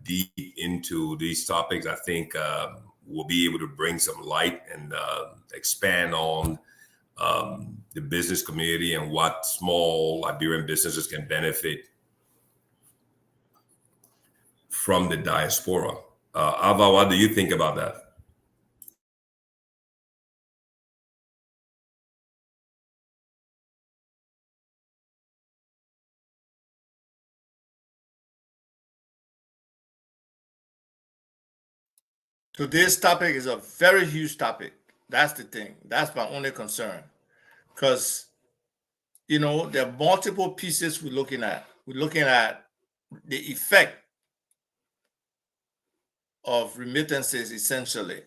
deep into these topics. I think we'll be able to bring some light and expand on the business community and what small Liberian businesses can benefit from the diaspora. Ava, what do you think about that? Today's topic is a very huge topic. That's the thing. That's my only concern. Because, there are multiple pieces we're looking at. We're looking at the effect of remittances, essentially,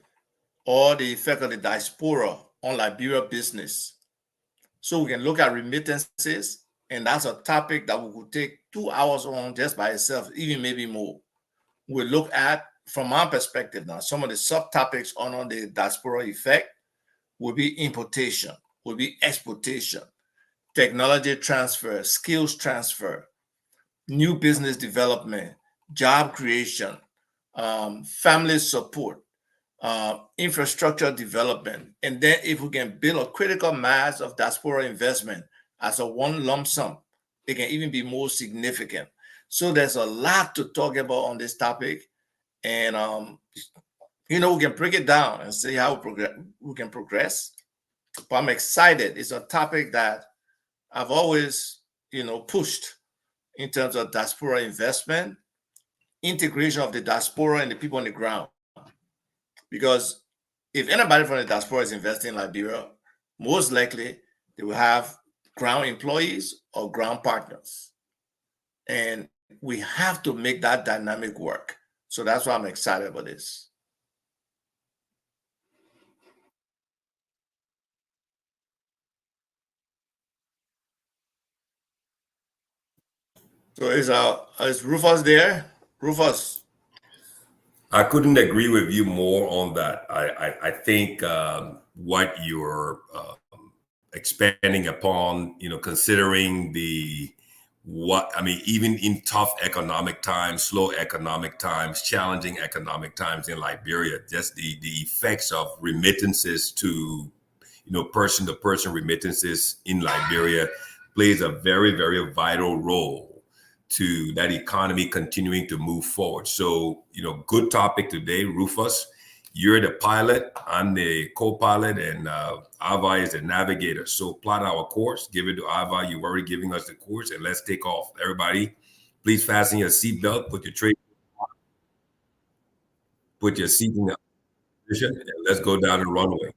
or the effect of the diaspora on Liberia business. So we can look at remittances, and that's a topic that we could take 2 hours on just by itself, even maybe more. We'll look at, from our perspective now, some of the subtopics on the diaspora effect will be importation, will be exportation, technology transfer, skills transfer, new business development, job creation, family support, infrastructure development. And then if we can build a critical mass of diaspora investment as a one lump sum, it can even be more significant. So there's a lot to talk about on this topic. And, we can break it down and see how we can progress. But I'm excited. It's a topic that I've always, pushed in terms of diaspora investment, integration of the diaspora and the people on the ground. Because if anybody from the diaspora is investing in Liberia, most likely they will have ground employees or ground partners. And we have to make that dynamic work. So that's why I'm excited about this. So is Rufus there? Rufus. I couldn't agree with you more on that. I think what you're expanding upon, considering even in tough economic times, slow economic times, challenging economic times in Liberia, just the effects of remittances to, person to person remittances in Liberia plays a very, very vital role to that economy continuing to move forward. So, good topic today, Rufus. You're the pilot, I'm the co-pilot, and Ava is the navigator. So plot our course, give it to Ava. You're already giving us the course, and let's take off. Everybody, please fasten your seatbelt, put your seat in the position, and let's go down the runway.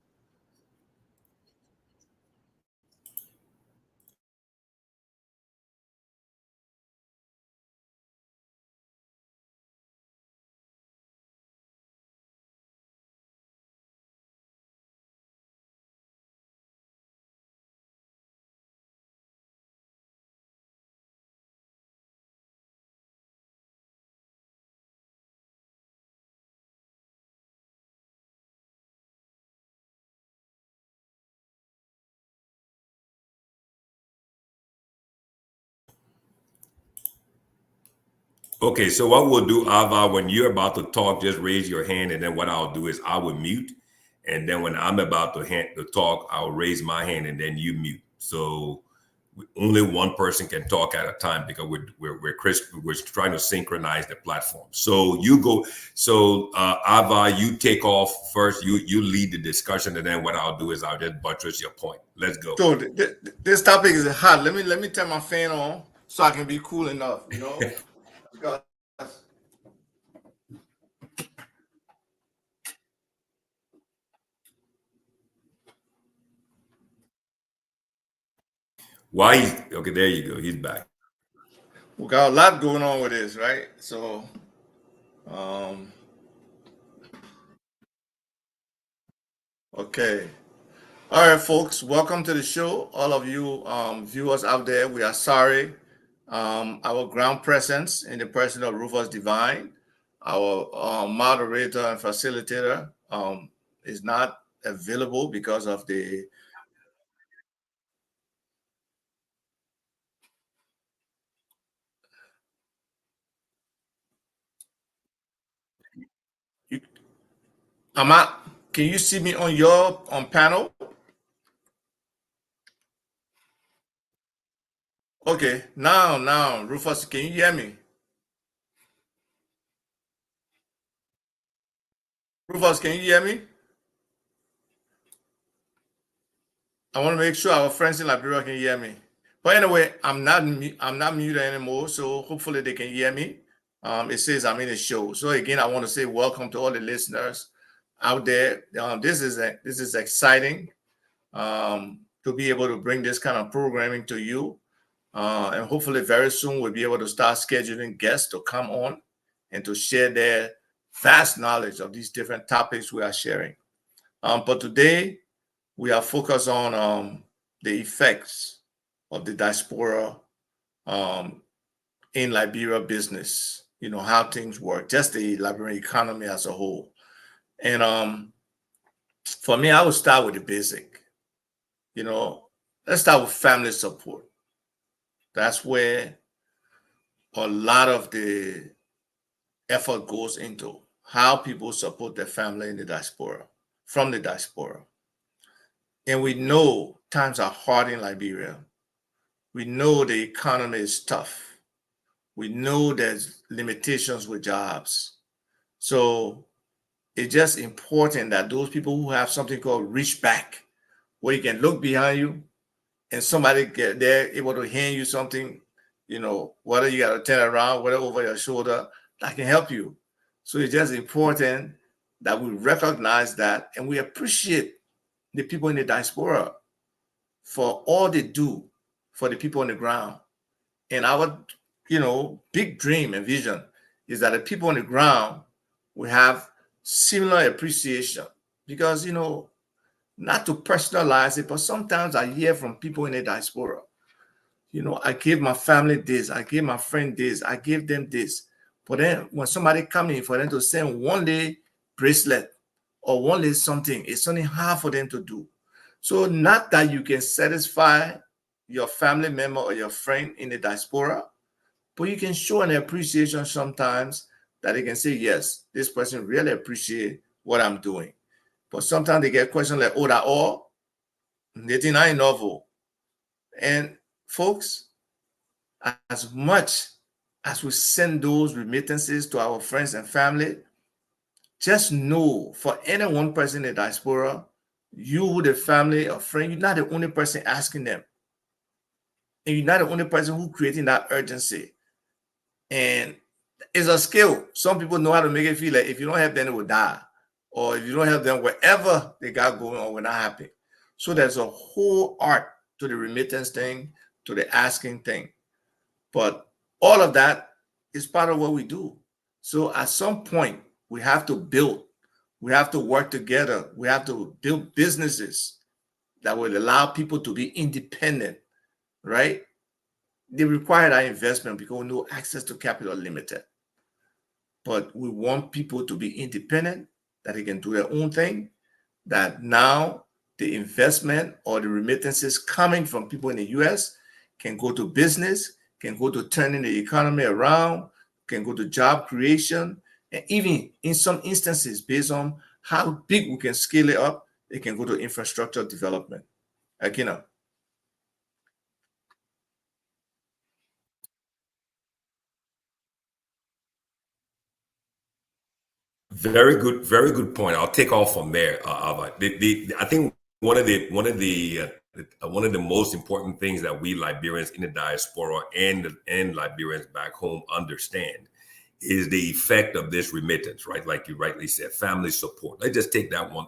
Okay, so what we'll do, Ava, when you're about to talk, just raise your hand, and then what I'll do is I will mute, and then when I'm about to talk, I'll raise my hand, and then you mute. So only one person can talk at a time because we're trying to synchronize the platform. So you go. So Ava, you take off first. You lead the discussion, and then what I'll do is I'll just buttress your point. Let's go. So this topic is hot. Let me turn my fan on so I can be cool enough. Because Why? Okay, there you go. He's back. we got a lot going on with this, right? So, okay. All right, folks, welcome to the show. All of you viewers out there, we are sorry. Our ground presence in the person of Rufus Divine, our moderator and facilitator, is not available because of the Can you see me on your panel? Okay, now, Rufus, can you hear me? Rufus, can you hear me? I want to make sure our friends in Liberia can hear me. But anyway, I'm not muted anymore, so hopefully they can hear me. It says I'm in a show. So again, I want to say welcome to all the listeners out there. This is exciting to be able to bring this kind of programming to you. And hopefully very soon we'll be able to start scheduling guests to come on and to share their vast knowledge of these different topics we are sharing. But today we are focused on the effects of the diaspora um, in Liberia business, how things work, just the Liberian economy as a whole. And for me, I would start with the basic. Let's start with family support. That's where a lot of the effort goes into how people support their family in the diaspora, from the diaspora. And we know times are hard in Liberia. We know the economy is tough. We know there's limitations with jobs. So it's just important that those people who have something called reach back, where you can look behind you and somebody they're able to hand you something, whether you got to turn around, whether over your shoulder, that can help you. So it's just important that we recognize that and we appreciate the people in the diaspora for all they do for the people on the ground. And our, big dream and vision is that the people on the ground will have similar appreciation because, not to personalize it, but sometimes I hear from people in the diaspora, I gave my family this, I gave my friend this, I gave them this. But then when somebody come in for them to send one day bracelet or one day something, it's only hard for them to do. So not that you can satisfy your family member or your friend in the diaspora, but you can show an appreciation sometimes that they can say, yes, this person really appreciate what I'm doing. But sometimes they get questions like, oh, that all? They think I novel. And folks, as much as we send those remittances to our friends and family, just know for any one person in the diaspora, you, the family or friend, you're not the only person asking them. And you're not the only person who creating that urgency. And it's a skill. Some people know how to make it feel like if you don't help them, they will die. Or if you don't help them, wherever they got going on, we're not happy. So there's a whole art to the remittance thing, to the asking thing. But all of that is part of what we do. So at some point, we have to build, we have to work together, we have to build businesses that will allow people to be independent, right? They require that investment because we know access to capital limited. But we want people to be independent, that they can do their own thing, that now the investment or the remittances coming from people in the US can go to business, can go to turning the economy around, can go to job creation, and even in some instances, based on how big we can scale it up, it can go to infrastructure development. Akina. Very good point. I'll take off from there. I think one of the most important things that we Liberians in the diaspora and Liberians back home understand is the effect of this remittance, right? Like you rightly said, family support. Let's just take that one.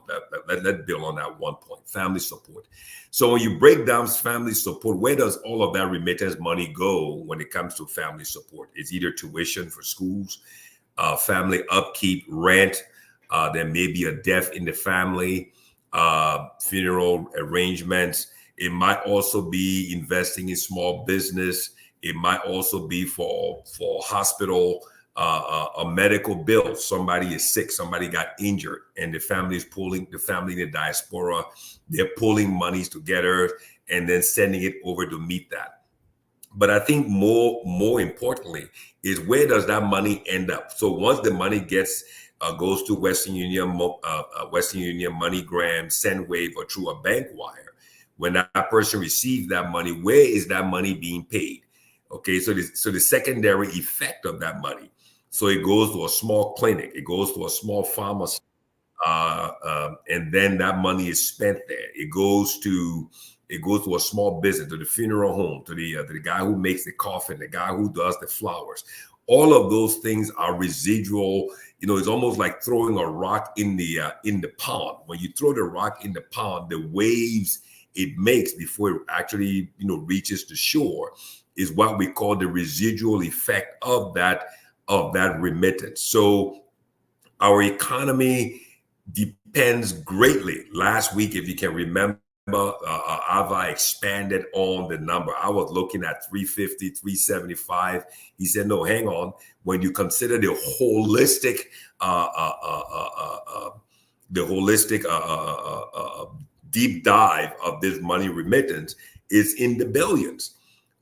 Let's build on that one point. Family support. So when you break down family support, where does all of that remittance money go when it comes to family support? It's either tuition for schools, family upkeep, rent. There may be a death in the family, funeral arrangements. It might also be investing in small business. It might also be for hospital, a medical bill. Somebody is sick, somebody got injured, and the family in the diaspora, they're pulling monies together and then sending it over to meet that. But I think more importantly is where does that money end up? So once the money gets goes to Western Union, MoneyGram, SendWave, or through a bank wire. When that person receives that money, where is that money being paid? Okay, so the secondary effect of that money. So it goes to a small clinic, it goes to a small pharmacy, and then that money is spent there. It goes to a small business, to the funeral home, to the guy who makes the coffin, the guy who does the flowers. All of those things are residual. It's almost like throwing a rock in the pond. When you throw the rock in the pond, the waves it makes before it actually reaches the shore is what we call the residual effect of that remittance. So our economy depends greatly. Last week, if you can remember, Ava expanded on the number. I was looking at 350, 375. He said, no, hang on. When you consider the holistic deep dive of this money remittance, is in the billions.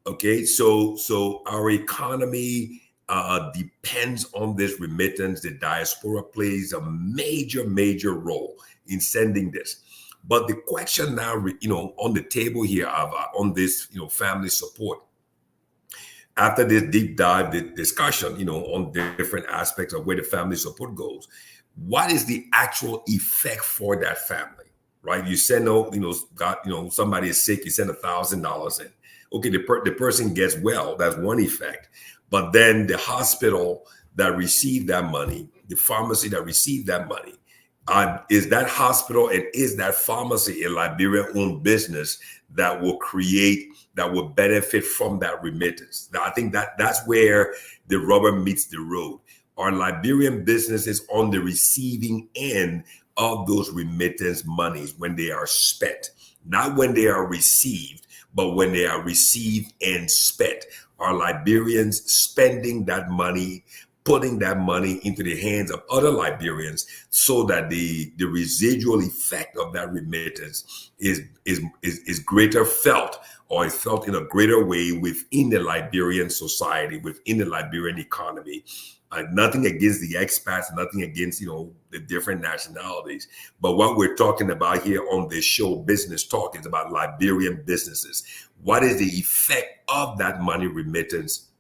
Okay, so our economy depends on this remittance. The diaspora plays a major role in sending this. But the question now, on the table here, on this, family support, after this deep dive, the discussion, on different aspects of where the family support goes, what is the actual effect for that family, right? You send, somebody is sick, you send $1,000 in. Okay, the person gets well, that's one effect. But then the hospital that received that money, the pharmacy that received that money, is that hospital and is that pharmacy a Liberian-owned business that will benefit from that remittance? Now, I think that's where the rubber meets the road. Are Liberian businesses on the receiving end of those remittance monies when they are spent? Not when they are received, but when they are received and spent. Are Liberians spending that money, putting that money into the hands of other Liberians so that the residual effect of that remittance is greater felt, or is felt in a greater way within the Liberian society, within the Liberian economy? Nothing against the expats, nothing against, the different nationalities. But what we're talking about here on this show, Business Talk, is about Liberian businesses. What is the effect of that money remittance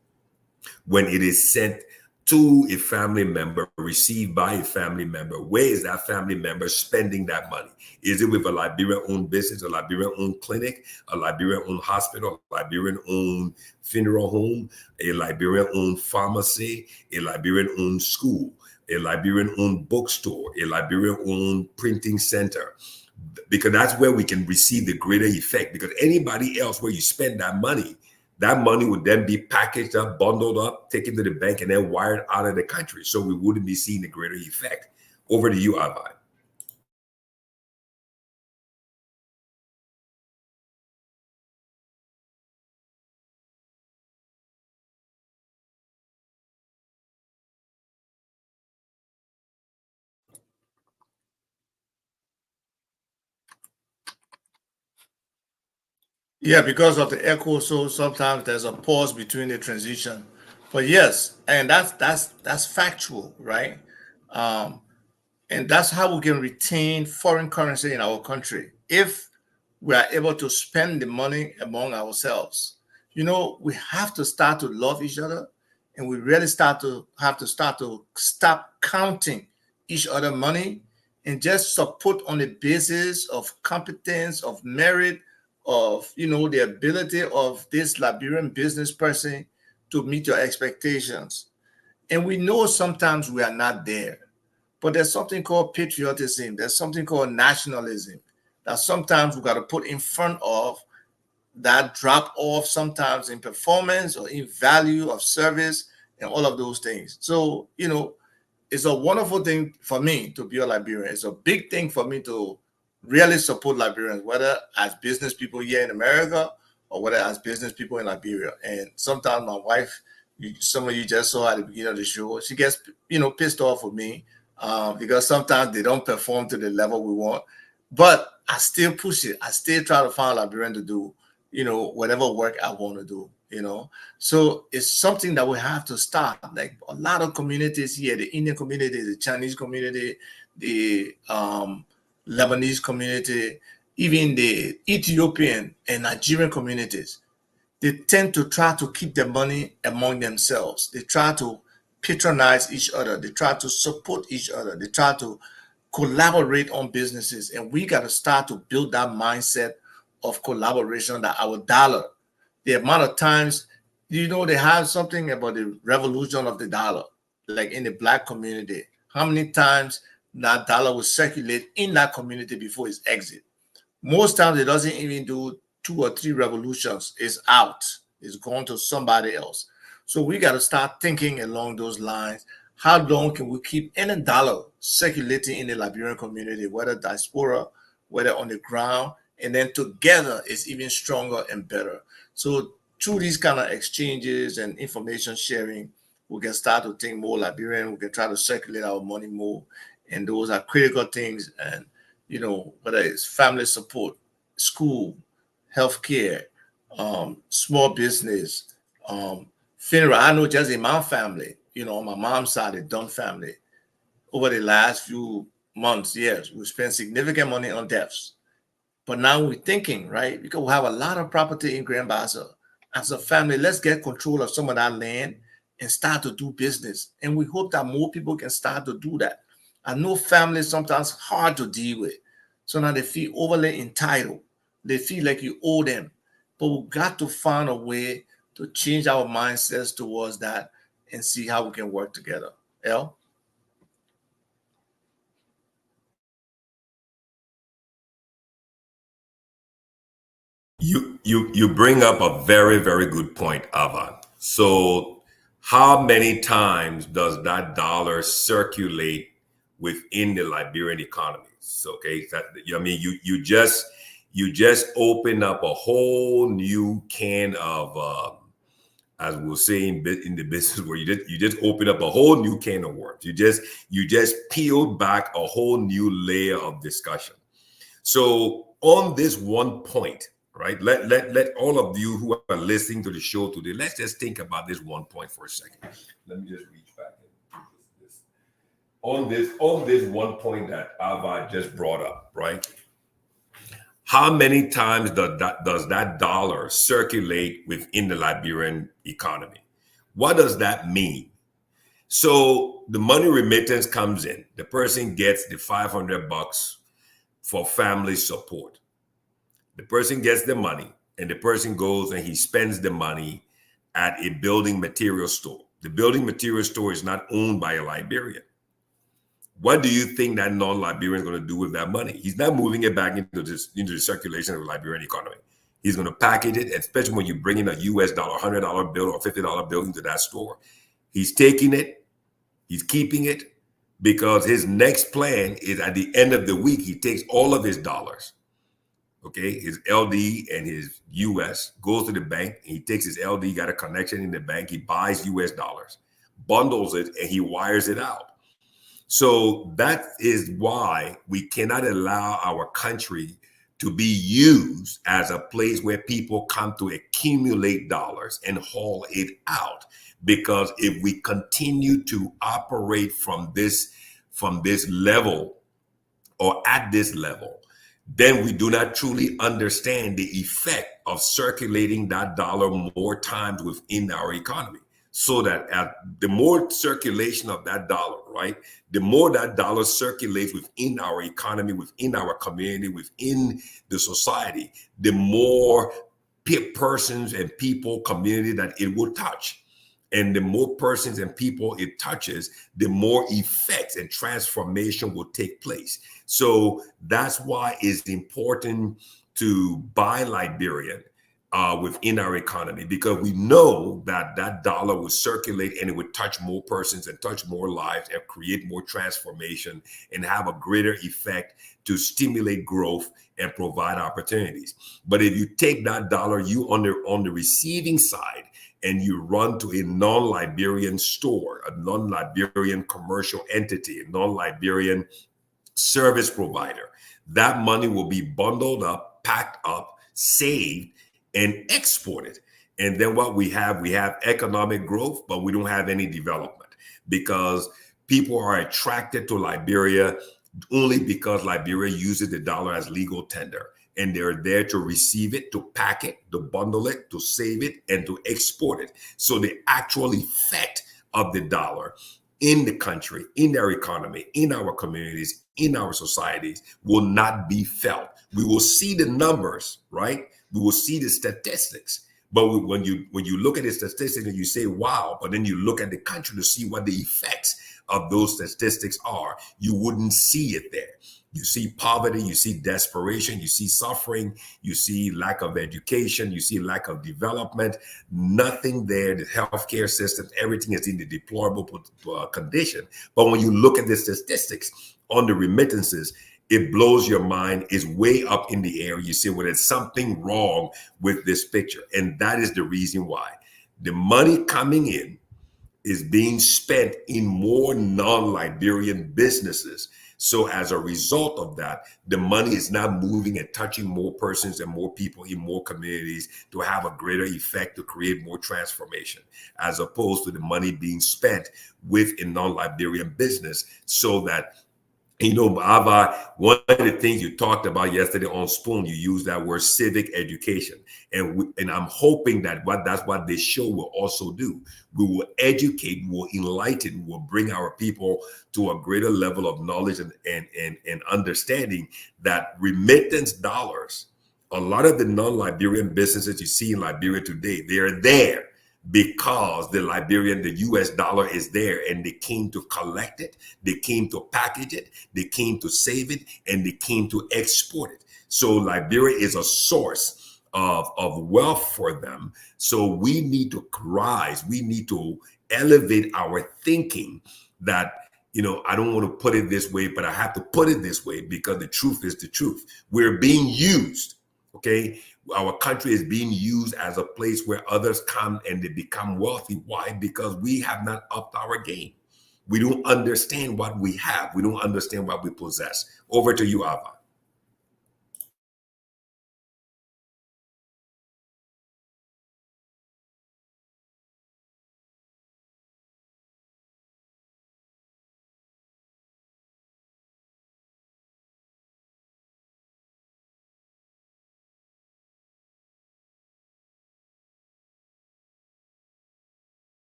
when it is sent to a family member, received by a family member? Where is that family member spending that money? Is it with a Liberian-owned business, a Liberian-owned clinic, a Liberian-owned hospital, a Liberian-owned funeral home, a Liberian-owned pharmacy, a Liberian-owned school, a Liberian-owned bookstore, a Liberian-owned printing center? Because that's where we can receive the greater effect. Because anybody else where you spend that money would then be packaged up, bundled up, taken to the bank, and then wired out of the country. So we wouldn't be seeing the greater effect. Over to you, Avi. Yeah, because of the echo, so sometimes there's a pause between the transition. But yes, and that's factual, right? Um, and that's how we can retain foreign currency in our country if we are able to spend the money among ourselves. We have to start to love each other, and we really have to start to stop counting each other money and just support on the basis of competence, of merit, of the ability of this Liberian business person to meet your expectations. And we know sometimes we are not there, but there's something called patriotism. There's something called nationalism that sometimes we got to put in front of that drop off sometimes in performance or in value of service and all of those things. So, it's a wonderful thing for me to be a Liberian. It's a big thing for me to really support Liberians, whether as business people here in America or whether as business people in Liberia. And sometimes my wife, some of you just saw at the beginning of the show, she gets, pissed off with me because sometimes they don't perform to the level we want. But I still push it. I still try to find Liberian to do whatever work I want to do. So it's something that we have to start. Like a lot of communities here, the Indian community, the Chinese community, the Lebanese community, even the Ethiopian and Nigerian communities, they tend to try to keep the money among themselves. They try to patronize each other. They try to support each other. They try to collaborate on businesses. And we got to start to build that mindset of collaboration, that our dollar, the amount of times, they have something about the revolution of the dollar, like in the Black community, how many times that dollar will circulate in that community before its exit. Most times it doesn't even do 2 or 3 revolutions. It's out. It's gone to somebody else. So we got to start thinking along those lines. How long can we keep any dollar circulating in the Liberian community, whether diaspora, whether on the ground, and then together it's even stronger and better. So through these kind of exchanges and information sharing, we can start to think more Liberian. We can try to circulate our money more, and those are critical things. And whether it's family support, school, healthcare, small business, funeral. I know just in my family, on my mom's side, the Dunn family, over the last few months, years, we spent significant money on deaths. But now we're thinking, right? Because we have a lot of property in Grand Bassa. As a family, let's get control of some of that land and start to do business. And we hope that more people can start to do that. I know families sometimes hard to deal with. So now they feel overly entitled. They feel like you owe them. But we've got to find a way to change our mindsets towards that and see how we can work together. El? You bring up a very, very good point, Avan. So how many times does that dollar circulate within the Liberian economy? So, okay, you just open up a whole new can of as we'll say in the business where you just open up a whole new can of worms. You just peeled back a whole new layer of discussion. So on this one point, right? Let all of you who are listening to the show today, let's just think about this one point for a second. Let me just reach back and do this. On this one point that Ava just brought up, right? How many times does that dollar circulate within the Liberian economy? What does that mean? So the money remittance comes in. The person gets the $500 for family support. The person gets the money and the person goes and he spends the money at a building material store. The building material store is not owned by a Liberian. What do you think that non-Liberian is going to do with that money? He's not moving it back into the circulation of the Liberian economy. He's going to package it, especially when you bring in a US dollar, $100 bill or $50 bill into that store. He's taking it, he's keeping it, because his next plan is at the end of the week, he takes all of his dollars, okay, his LD and his US, goes to the bank, and he takes his LD, got a connection in the bank, he buys US dollars, bundles it, and he wires it out. So that is why we cannot allow our country to be used as a place where people come to accumulate dollars and haul it out. Because if we continue to operate from this level or at this level, then we do not truly understand the effect of circulating that dollar more times within our economy. So that the more circulation of that dollar, right, the more that dollar circulates within our economy, within our community, within the society, the more persons and people, community that it will touch. And the more persons and people it touches, the more effects and transformation will take place. So that's why it's important to buy Liberian within our economy, because we know that that dollar will circulate and it would touch more persons and touch more lives and create more transformation and have a greater effect to stimulate growth and provide opportunities. But if you take that dollar, you on the receiving side, and you run to a non-Liberian store, a non-Liberian commercial entity, a non-Liberian service provider, that money will be bundled up, packed up, saved, and export it. And then what we have economic growth, but we don't have any development because people are attracted to Liberia only because Liberia uses the dollar as legal tender. And they're there to receive it, to pack it, to bundle it, to save it, and to export it. So the actual effect of the dollar in the country, in their economy, in our communities, in our societies will not be felt. We will see the numbers, right? We will see the statistics. But when you look at the statistics and you say, wow, but then you look at the country to see what the effects of those statistics are, you wouldn't see it there. You see poverty, you see desperation, you see suffering, you see lack of education, you see lack of development, nothing there. The healthcare system, everything is in the deplorable condition. But when you look at the statistics on the remittances, it blows your mind. It's way up in the air. You say, well, there's something wrong with this picture. And that is the reason why. The money coming in is being spent in more non-Liberian businesses. So as a result of that, the money is now moving and touching more persons and more people in more communities to have a greater effect, to create more transformation, as opposed to the money being spent with a non-Liberian business so that, you know, Ava, one of the things you talked about yesterday on Spoon, you used that word civic education. And I'm hoping that that's what this show will also do. We will educate, we will enlighten, we will bring our people to a greater level of knowledge and understanding that remittance dollars, a lot of the non-Liberian businesses you see in Liberia today, they're there because the US dollar is there, and they came to collect it, they came to package it, they came to save it, and they came to export it. So Liberia is a source of wealth for them. So we need to rise, we need to elevate our thinking that, you know, I don't want to put it this way, but I have to put it this way because the truth is the truth. We're being used, okay? Our country is being used as a place where others come and they become wealthy. Why? Because we have not upped our game. We don't understand what we have. We don't understand what we possess. Over to you, Ava.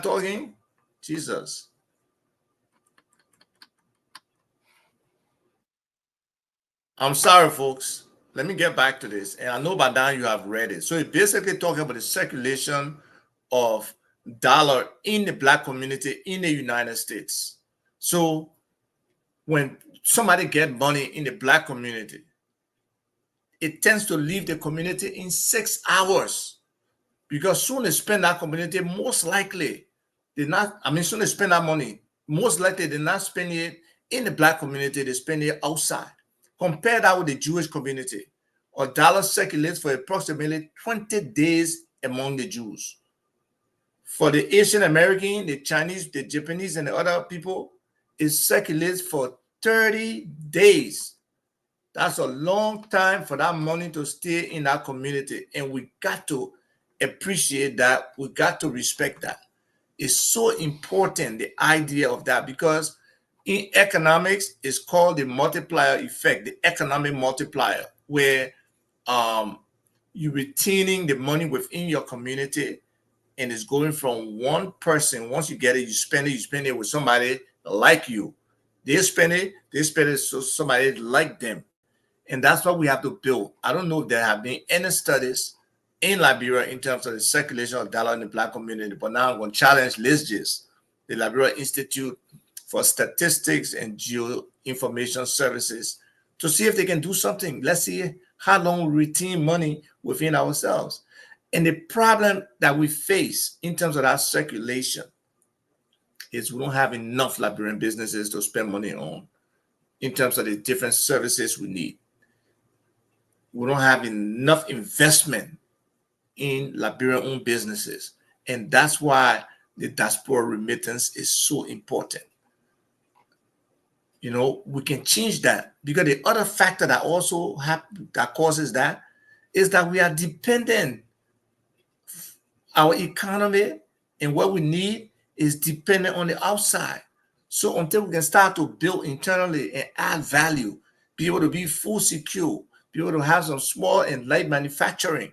Talking, Jesus. I'm sorry, folks. Let me get back to this. And I know by now you have read it. So it basically talking about the circulation of dollar in the Black community in the United States. So when somebody get money in the Black community, it tends to leave the community in 6 hours, because soon they spend that community, most likely soon they spend that money, most likely they're not spending it in the Black community, they spend it outside. Compare that with the Jewish community. A dollar circulates for approximately 20 days among the Jews. For the Asian American, the Chinese, the Japanese, and the other people, it circulates for 30 days. That's a long time for that money to stay in that community. And we got to appreciate that. We got to respect that. It's so important, the idea of that, because in economics, it's called the multiplier effect, the economic multiplier, where you're retaining the money within your community, and it's going from one person. Once you get it, you spend it with somebody like you. They spend it so somebody like them. And that's what we have to build. I don't know if there have been any studies in Liberia in terms of the circulation of dollar in the Black community, but now I'm going to challenge LISGIS, the Liberia Institute for Statistics and Geoinformation Services, to see if they can do something. Let's see how long we retain money within ourselves. And the problem that we face in terms of that circulation is we don't have enough Liberian businesses to spend money on in terms of the different services we need. We don't have enough investment in Liberian-owned businesses. And that's why the diaspora remittance is so important. We can change that, because the other factor that also that causes that is that we are dependent. Our economy and what we need is dependent on the outside. So until we can start to build internally and add value, be able to be full secure, be able to have some small and light manufacturing,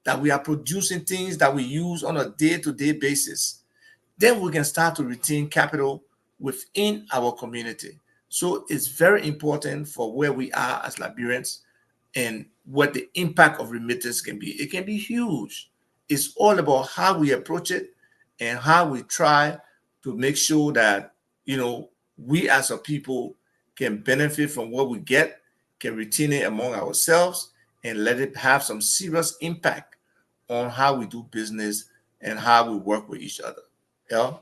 that we are producing things that we use on a day-to-day basis, then we can start to retain capital within our community. So it's very important for where we are as Liberians and what the impact of remittance can be. It can be huge. It's all about how we approach it and how we try to make sure that, we as a people can benefit from what we get, can retain it among ourselves, and let it have some serious impact on how we do business and how we work with each other. Yeah.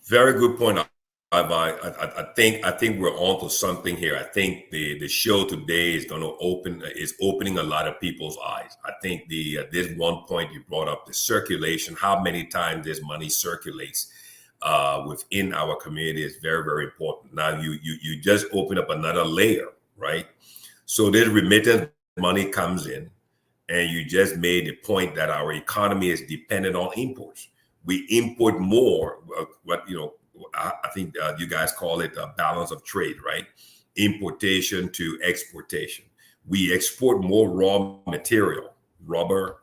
Very good point. I think we're onto something here. I think the show today is going to opening a lot of people's eyes. I think this one point you brought up, the circulation, how many times this money circulates within our community is very, very important. Now you just open up another layer, right? So this remittance money comes in, and you just made the point that our economy is dependent on imports. We import more. I think you guys call it a balance of trade, right? Importation to exportation. We export more raw material, rubber,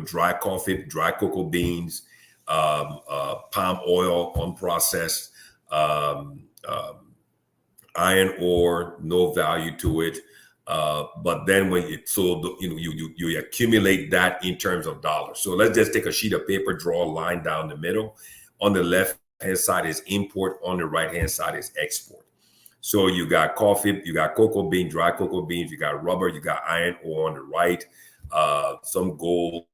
dry coffee, dry cocoa beans, palm oil, unprocessed, iron ore, no value to it. But then you accumulate that in terms of dollars. So let's just take a sheet of paper, draw a line down the middle. On the left hand side is import, on the right hand side is export. So you got coffee, you got cocoa bean, dry cocoa beans, you got rubber, you got iron ore on the right, some gold,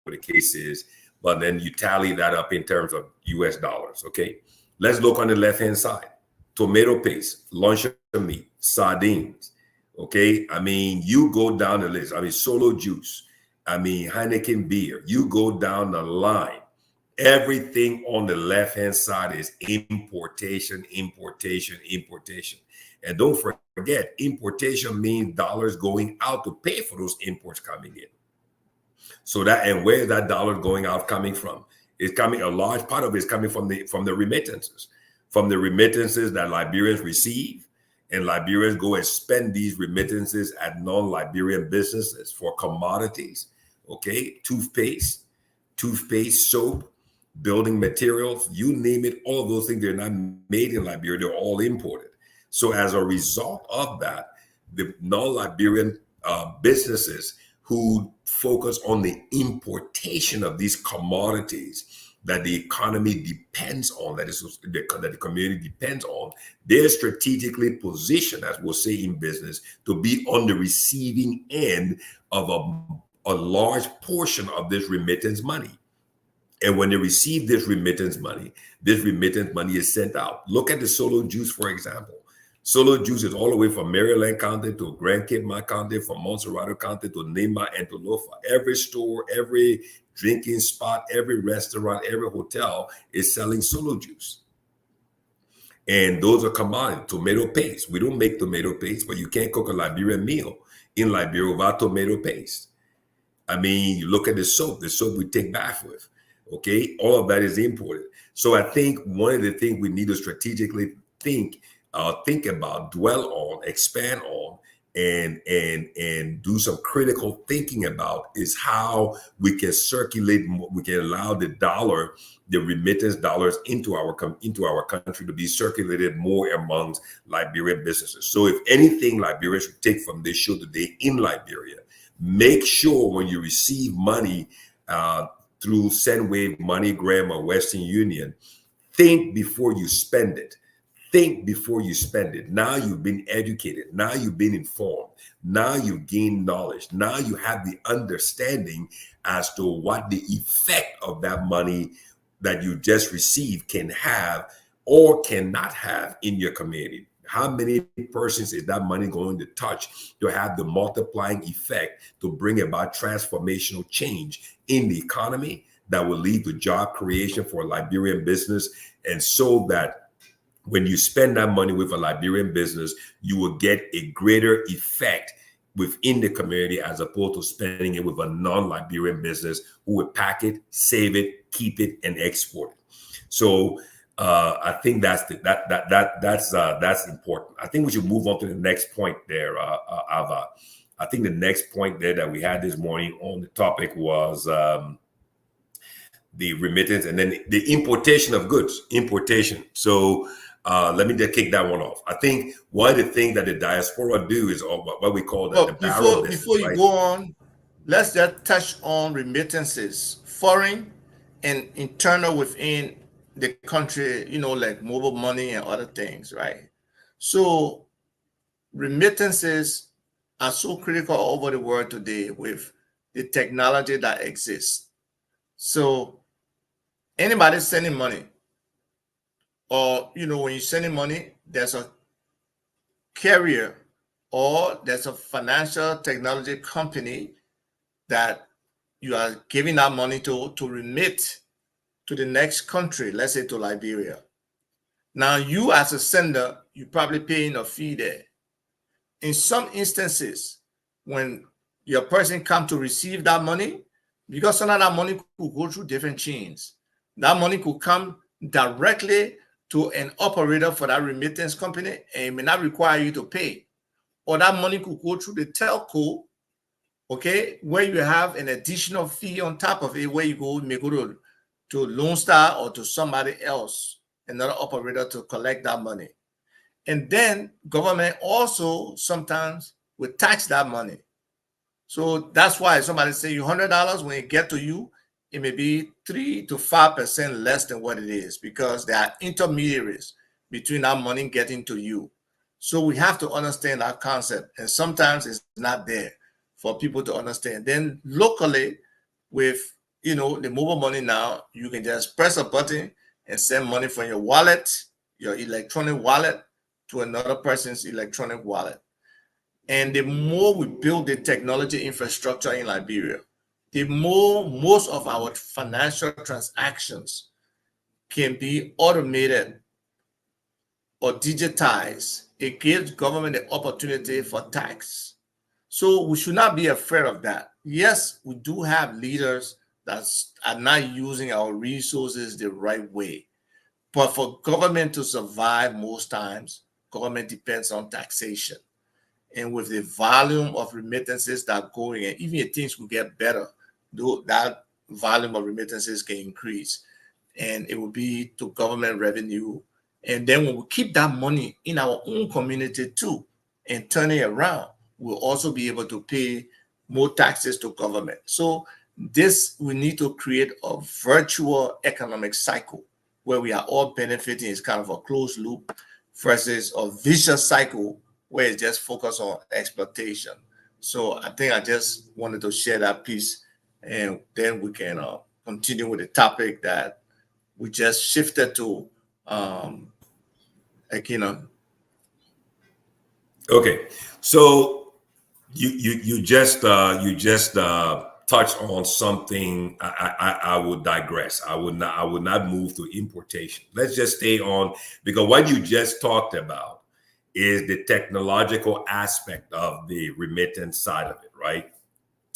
whatever the case is. But then you tally that up in terms of US dollars. Okay. Let's look on the left hand side. Tomato paste, luncheon meat, sardines. Okay. I mean, you go down the list. I mean, Solo juice. I mean, Heineken beer. You go down the line. Everything on the left hand side is importation, importation, importation. And don't forget, importation means dollars going out to pay for those imports coming in. So and where is that dollar going out coming from? It's coming, a large part of it is coming from the remittances. From the remittances that Liberians receive, and Liberians go and spend these remittances at non-Liberian businesses for commodities, okay? Toothpaste, soap, building materials, you name it, all of those things, they're not made in Liberia, they're all imported. So as a result of that, the non-Liberian businesses who focus on the importation of these commodities that the economy depends on, that the community depends on, they're strategically positioned, as we'll say in business, to be on the receiving end of a large portion of this remittance money. And when they receive this remittance money is sent out. Look at the Solo juice, for example. Solo juice is all the way from Maryland County to Grand Cape County, from Montserrado County to Nema and to Lofa. Every store, every drinking spot, every restaurant, every hotel is selling Solo juice. And those are commodities. Tomato paste. We don't make tomato paste, but you can't cook a Liberian meal in Liberia without tomato paste. I mean, you look at the soap we take bath with. Okay, all of that is imported. So I think one of the things we need to strategically think about, dwell on, expand on, and do some critical thinking about is how we can circulate, we can allow the remittance dollars into our country to be circulated more amongst Liberian businesses. So if anything Liberia should take from this show today in Liberia, make sure when you receive money through Sendwave, MoneyGram, or Western Union, think before you spend it. Think before you spend it. Now you've been educated. Now you've been informed. Now you've gained knowledge. Now you have the understanding as to what the effect of that money that you just received can have or cannot have in your community. How many persons is that money going to touch to have the multiplying effect to bring about transformational change in the economy that will lead to job creation for Liberian business, and so that when you spend that money with a Liberian business, you will get a greater effect within the community as opposed to spending it with a non-Liberian business who would pack it, save it, keep it, and export it. So I think that's important. I think we should move on to the next point there, Ava. I think the next point there that we had this morning on the topic was the remittance and then the importation of goods, importation. So let me just kick that one off. I think one of the things that the diaspora do is what we call the barrel business. Before you go on, let's just touch on remittances, foreign and internal within the country, like mobile money and other things, right? So remittances are so critical all over the world today with the technology that exists. So anybody sending money, or when you're sending money, there's a carrier or there's a financial technology company that you are giving that money to remit to the next country, let's say to Liberia. Now, you as a sender, you're probably paying a fee there. In some instances, when your person come to receive that money, because some of that money could go through different chains. That money could come directly to an operator for that remittance company, and it may not require you to pay. Or that money could go through the telco, okay, where you have an additional fee on top of it, where you may go to Lone Star or to somebody else, another operator, to collect that money. And then government also sometimes will tax that money. So that's why somebody say you $100, when it get to you, it may be 3 to 5% less than what it is, because there are intermediaries between that money getting to you. So we have to understand that concept, and sometimes it's not there for people to understand. Then locally, with the mobile money now, you can just press a button and send money from your wallet, your electronic wallet, to another person's electronic wallet. And the more we build the technology infrastructure in Liberia, the more most of our financial transactions can be automated or digitized. It gives government the opportunity for tax. So we should not be afraid of that. Yes, we do have leaders that are not using our resources the right way. But for government to survive, most times, government depends on taxation. And with the volume of remittances that are going, and even if things will get better, that volume of remittances can increase. And it will be to government revenue. And then when we keep that money in our own community too, and turn it around, we'll also be able to pay more taxes to government. So we need to create a virtual economic cycle where we are all benefiting. It's kind of a closed loop versus a vicious cycle where it's just focused on exploitation. So I think I just wanted to share that piece, and then we can continue with the topic that we just shifted to. Okay, so you just touched on something. I would digress. I would not move to importation. Let's just stay on, because what you just talked about is the technological aspect of the remittance side of it, right?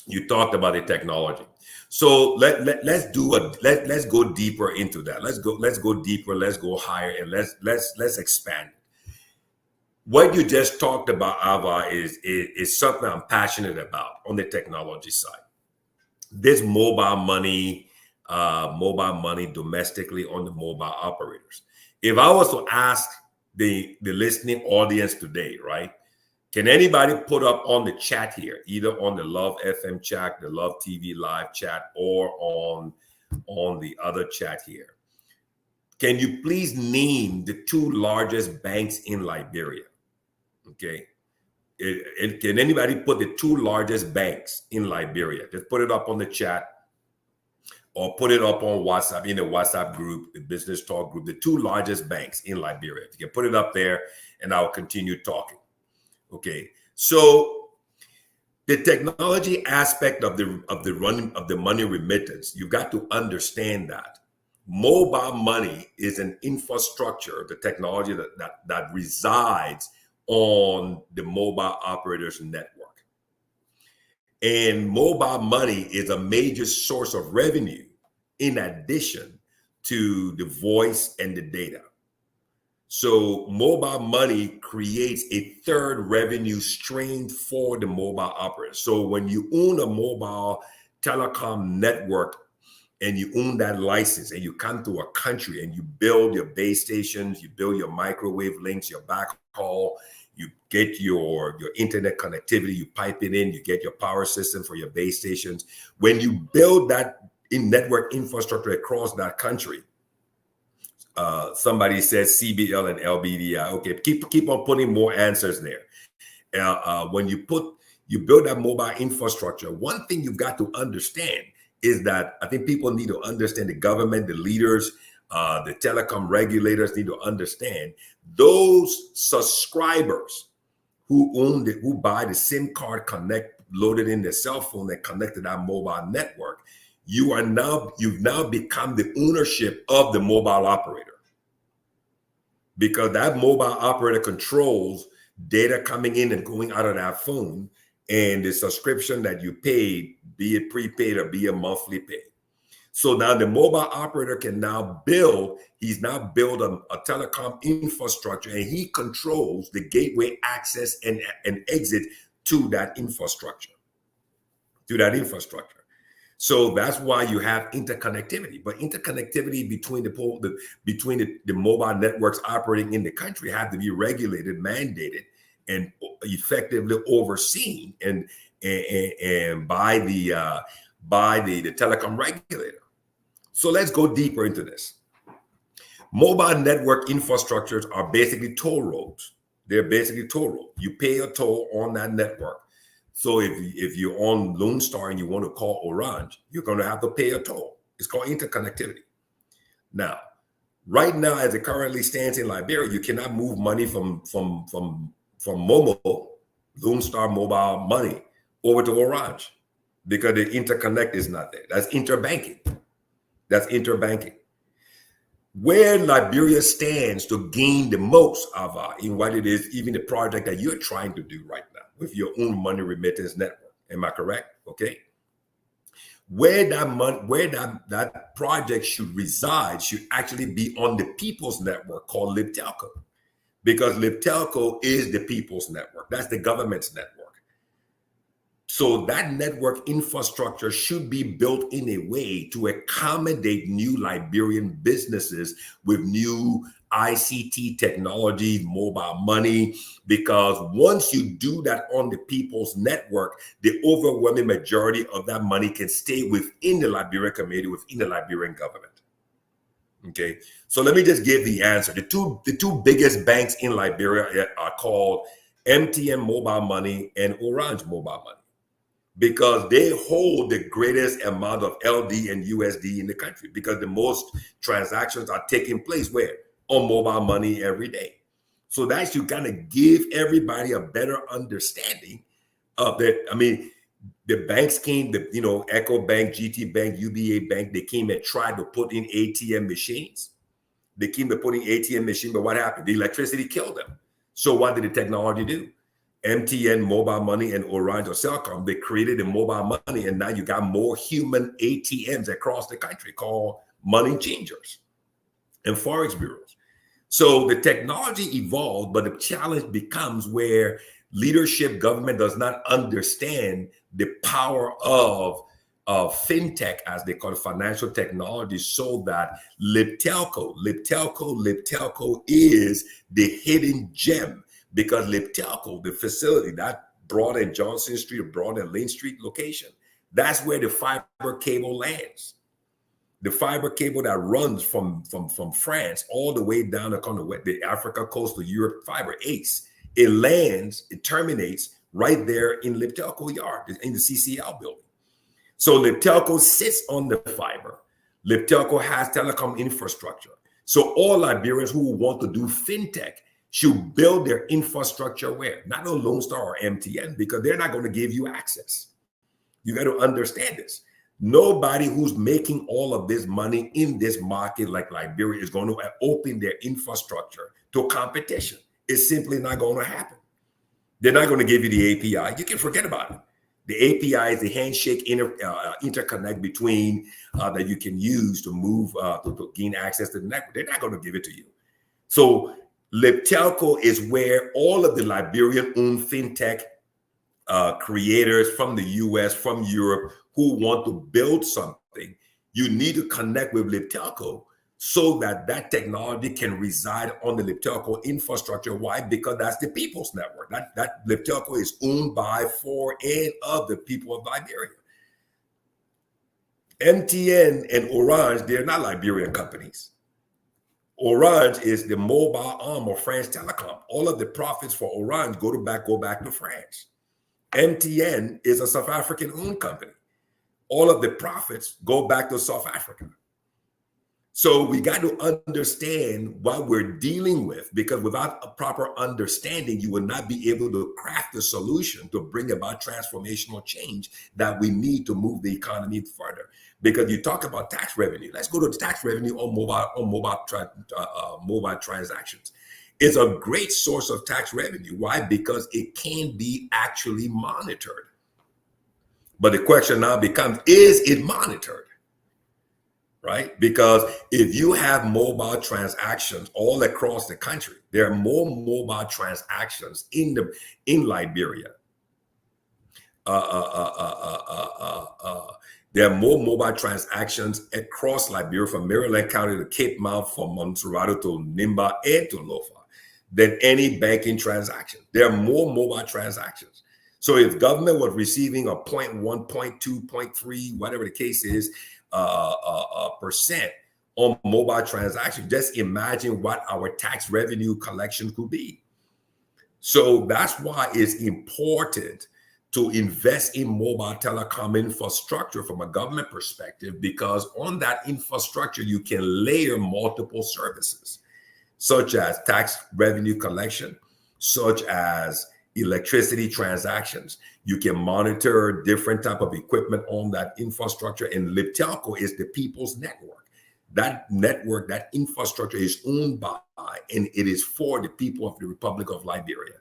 You talked about the technology. So let's go deeper into that. Let's go deeper. Let's go higher, and let's expand. What you just talked about, Ava, is something I'm passionate about on the technology side. This mobile money domestically on the mobile operators. If I was to ask the listening audience today, right? Can anybody put up on the chat here, either on the Love FM chat, the Love TV live chat, or on the other chat here? Can you please name the 2 largest banks in Liberia? Okay. Can anybody put the 2 largest banks in Liberia? Just put it up on the chat, or put it up on WhatsApp, in the WhatsApp group, the business talk group, the 2 largest banks in Liberia. You can put it up there, and I'll continue talking. Okay, so the technology aspect of the running of the money remittance, you got to understand that mobile money is an infrastructure, the technology that resides on the mobile operators network. And mobile money is a major source of revenue in addition to the voice and the data. So mobile money creates a third revenue stream for the mobile operator. So when you own a mobile telecom network and you own that license and you come to a country and you build your base stations, you build your microwave links, your backhaul, you get your internet connectivity, you pipe it in, you get your power system for your base stations. When you build that in network infrastructure across that country, somebody says CBL and LBDI. Okay, keep on putting more answers there. When you build that mobile infrastructure, one thing you've got to understand is that I think people need to understand, the government, the leaders, the telecom regulators need to understand those subscribers who buy the SIM card loaded in their cell phone and connect to that mobile network. You've now become the ownership of the mobile operator, because that mobile operator controls data coming in and going out of that phone, and the subscription that you pay, be it prepaid or be it monthly pay. So now the mobile operator can now build a telecom infrastructure, and he controls the gateway access and exit to that infrastructure. So that's why you have interconnectivity. But interconnectivity between the mobile networks operating in the country have to be regulated, mandated, and effectively overseen and by the telecom regulator. So let's go deeper into this. Mobile network infrastructures are basically toll roads. They're basically toll roads. You pay a toll on that network. So if you're on Lone Star and you want to call Orange, you're going to have to pay a toll. It's called interconnectivity. Now, right now, as it currently stands in Liberia, you cannot move money from Momo, Lone Star mobile money, over to Orange because the interconnect is not there. That's interbanking. Where Liberia stands to gain the most of in what it is, even the project that you're trying to do right now with your own money remittance network. Am I correct? Okay. Where that project should reside should actually be on the people's network called LibTelco, because LibTelco is the people's network. That's the government's network. So that network infrastructure should be built in a way to accommodate new Liberian businesses with new ICT technology, mobile money, because once you do that on the people's network, the overwhelming majority of that money can stay within the Liberian community, within the Liberian government. Okay, so let me just give the answer. The two biggest banks in Liberia are called MTN Mobile Money and Orange Mobile Money, because they hold the greatest amount of LD and USD in the country, because the most transactions are taking place where? On mobile money every day. So that's, you kind of give everybody a better understanding of that. I mean, the banks came, Echo Bank, GT Bank, UBA Bank, they came and tried to put in ATM machines. They came to putting ATM machine, but what happened? The electricity killed them. So what did the technology do? MTN Mobile Money and Orange or Cellcom, they created the mobile money, and now you got more human ATMs across the country called money changers and forex bureaus. So the technology evolved, but the challenge becomes where leadership, government does not understand the power of fintech, as they call it, financial technology, so that LibTelco is the hidden gem. Because LibTelco, the facility, that Broad and Johnson Street or Broad and Lane Street location, that's where the fiber cable lands. The fiber cable that runs from France all the way down the Africa coast to Europe, fiber ACE, it terminates right there in LibTelco yard, in the CCL building. So LibTelco sits on the fiber. LibTelco has telecom infrastructure. So all Liberians who want to do fintech should build their infrastructure where? Not on Lone Star or MTN, because they're not going to give you access. You got to understand this. Nobody who's making all of this money in this market like Liberia is going to open their infrastructure to competition. It's simply not going to happen. They're not going to give you the API. You can forget about it. The API is the handshake interconnect between that you can use to move to gain access to the network. They're not going to give it to you. So Libtelco is where all of the Liberian-owned fintech creators from the US, from Europe, who want to build something, you need to connect with Libtelco so that that technology can reside on the Libtelco infrastructure. Why? Because that's the people's network. That Libtelco is owned by, for, and of the people of Liberia. MTN and Orange, they're not Liberian companies. Orange is the mobile arm of France Telecom. All of the profits for Orange go back to France. MTN is a South African-owned company. All of the profits go back to South Africa. So we got to understand what we're dealing with, because without a proper understanding, you will not be able to craft a solution to bring about transformational change that we need to move the economy further. Because you talk about tax revenue. Let's go to the tax revenue on mobile transactions. It's a great source of tax revenue. Why? Because it can be actually monitored. But the question now becomes, is it monitored? Right? Because if you have mobile transactions all across the country, there are more mobile transactions in Liberia. There are more mobile transactions across Liberia, from Maryland County to Cape Mount, from Montserrat to Nimba and to Lofa, than any banking transaction. There are more mobile transactions. So if government was receiving a 0.1, 0.2, 0.3, whatever the case is, percent on mobile transactions, just imagine what our tax revenue collection could be. So that's why it's important to invest in mobile telecom infrastructure from a government perspective, because on that infrastructure, you can layer multiple services, such as tax revenue collection, such as electricity transactions. You can monitor different type of equipment on that infrastructure, and Libtelco is the people's network. That network, that infrastructure is owned by, and it is for the people of the Republic of Liberia.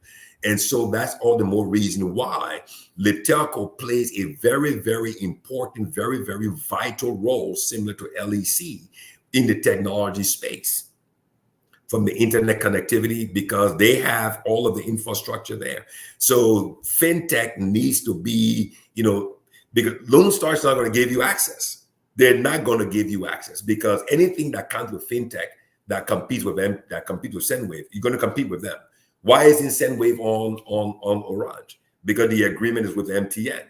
And so that's all the more reason why Libtelco plays a very, very important, very, very vital role, similar to LEC, in the technology space, from the internet connectivity, because they have all of the infrastructure there. So fintech needs to be, because Lone Star is not going to give you access. They're not going to give you access, because anything that comes with fintech that competes with them, that competes with Sendwave, you're going to compete with them. Why isn't Sendwave on Orange? Because the agreement is with MTN.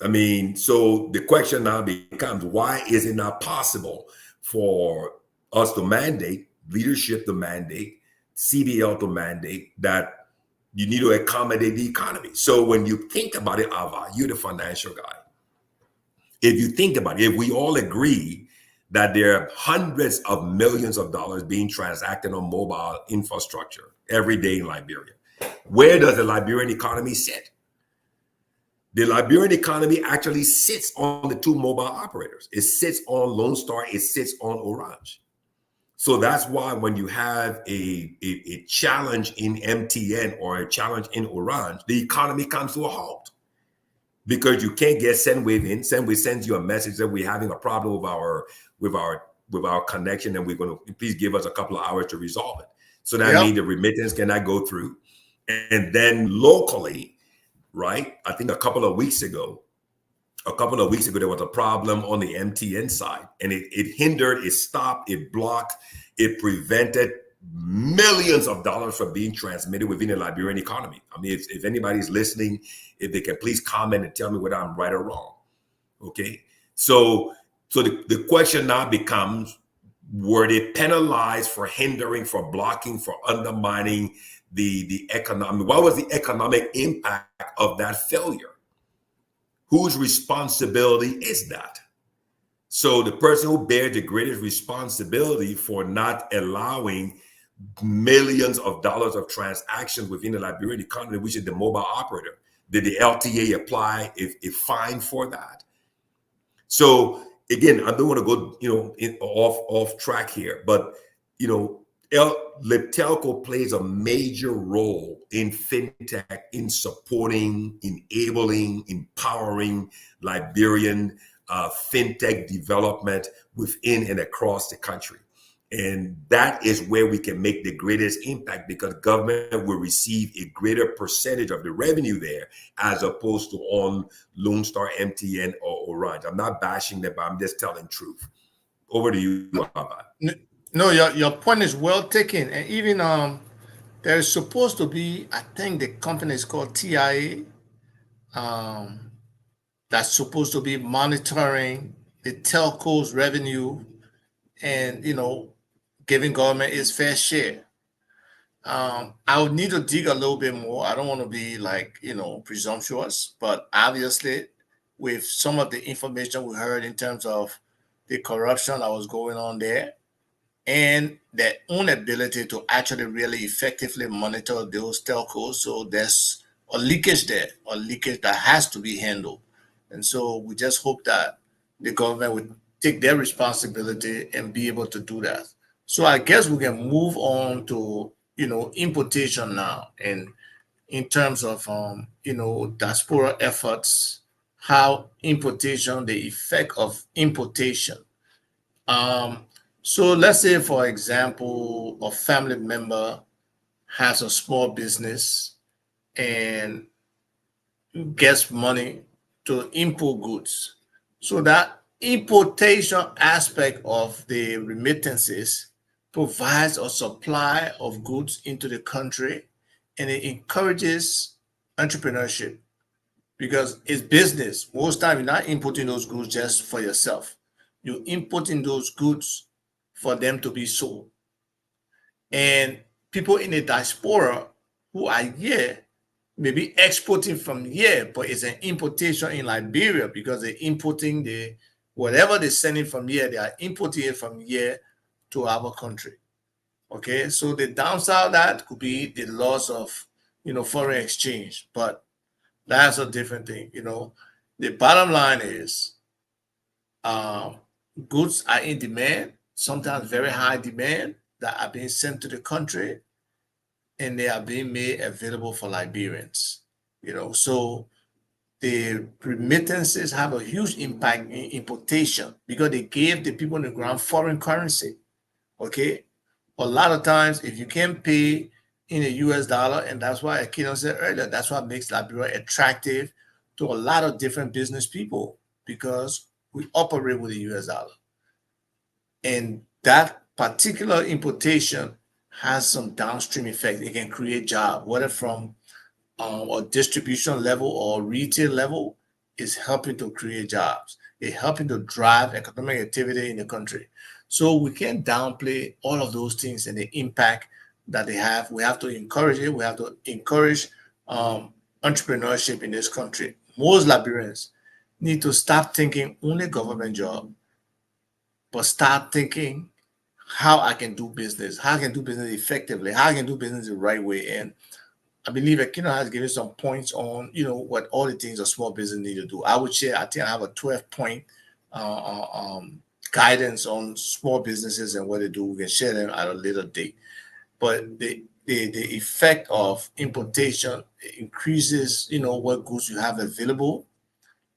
I mean, so the question now becomes, why is it not possible for us to mandate, leadership to mandate, CBL to mandate that you need to accommodate the economy? So when you think about it, Ava, you're the financial guy. If you think about it, if we all agree that there are hundreds of millions of dollars being transacted on mobile infrastructure every day in Liberia, where does the Liberian economy sit? The Liberian economy actually sits on the two mobile operators. It sits on Lone Star, it sits on Orange. So that's why when you have a challenge in MTN or a challenge in Orange, the economy comes to a halt, because you can't get Sendwave in. Sendwave sends you a message that we're having a problem with our connection, and we're going to please give us a couple of hours to resolve it. So that means the remittance cannot go through. And then locally, right? I think a couple of weeks ago, there was a problem on the MTN side, and it hindered, it stopped, it blocked, it prevented millions of dollars from being transmitted within the Liberian economy. I mean, if anybody's listening, if they can please comment and tell me whether I'm right or wrong. Okay. So the question now becomes, were they penalized for hindering, for blocking, for undermining the economic? What was the economic impact of that failure? Whose responsibility is that? So the person who bears the greatest responsibility for not allowing millions of dollars of transactions within the Liberian economy, which is the mobile operator. Did the LTA apply a fine for that? So again, I don't want to go, off track here, but Telco plays a major role in fintech, in supporting, enabling, empowering Liberian fintech development within and across the country. And that is where we can make the greatest impact, because government will receive a greater percentage of the revenue there, as opposed to on Lone Star, MTN, or Orange. I'm not bashing them, but I'm just telling truth. Over to you, Abba. No, your point is well taken. And even there's supposed to be, I think the company is called TIA, that's supposed to be monitoring the telco's revenue and giving government its fair share. I would need to dig a little bit more. I don't want to be presumptuous, but obviously, with some of the information we heard in terms of the corruption that was going on there, and their own ability to actually really effectively monitor those telcos, so there's a leakage there, a leakage that has to be handled. And so we just hope that the government would take their responsibility and be able to do that. So I guess we can move on to importation now, and in terms of diaspora efforts, how importation, the effect of importation. So let's say, for example, a family member has a small business and gets money to import goods. So that importation aspect of the remittances provides a supply of goods into the country, and it encourages entrepreneurship, because it's business. Most time you're not importing those goods just for yourself. You're importing those goods for them to be sold. And people in the diaspora who are here may be exporting from here, but it's an importation in Liberia, because they're importing whatever they're sending from here, they are importing it from here to our country. Okay, so the downside of that could be the loss of foreign exchange, but that's a different thing. The bottom line is goods are in demand, sometimes very high demand, that are being sent to the country, and they are being made available for Liberians. So the remittances have a huge impact in importation, because they gave the people on the ground foreign currency. Okay, a lot of times, if you can pay in a US dollar, and that's why Akino said earlier, that's what makes Liberia attractive to a lot of different business people, because we operate with the US dollar. And that particular importation has some downstream effect. It can create jobs, whether from a distribution level or retail level. Is helping to create jobs. It's helping to drive economic activity in the country. So we can't downplay all of those things and the impact that they have. We have to encourage it. We have to encourage entrepreneurship in this country. Most Liberians need to stop thinking only government job, but start thinking how I can do business, how I can do business effectively, how I can do business the right way. And I believe Akino has given some points on, what all the things a small business need to do. I would share, I think I have a 12-point guidance on small businesses and what they do. We can share them at a later date. But the effect of importation increases, what goods you have available.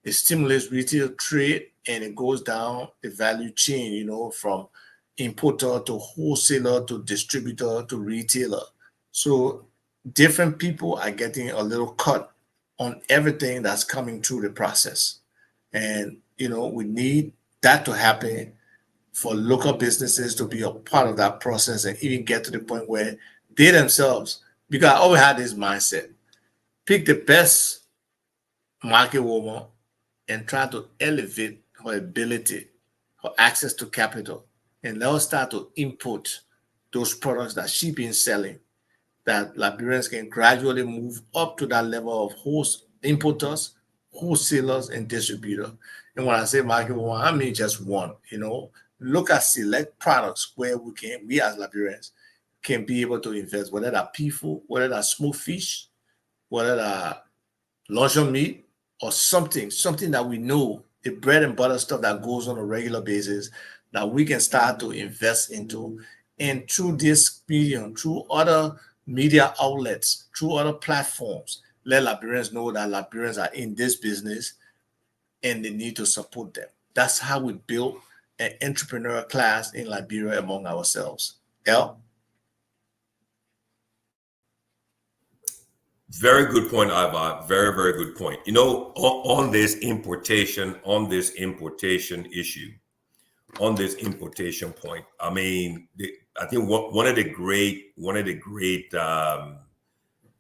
It stimulates retail trade, and it goes down the value chain, from importer to wholesaler to distributor to retailer. So different people are getting a little cut on everything that's coming through the process. And, we need that to happen for local businesses to be a part of that process, and even get to the point where they themselves, because I always had this mindset, pick the best market woman and try to elevate her ability, her access to capital, and let us start to import those products that she's been selling, that Liberians can gradually move up to that level of importers, wholesalers, and distributors. And when I say market woman, I mean just one. Look at select products where we as Liberians, can be able to invest, whether that's people, whether that's smoked fish, whether that's luncheon meat, or something that we know, the bread and butter stuff that goes on a regular basis, that we can start to invest into. And through this medium, through other media outlets, through other platforms, let Liberians know that Liberians are in this business and they need to support them. That's how we build an entrepreneur class in Liberia among ourselves. Yeah. Very good point, Iva. Very, very good point. You know, on this importation issue, on this importation point, I mean, I think one of the great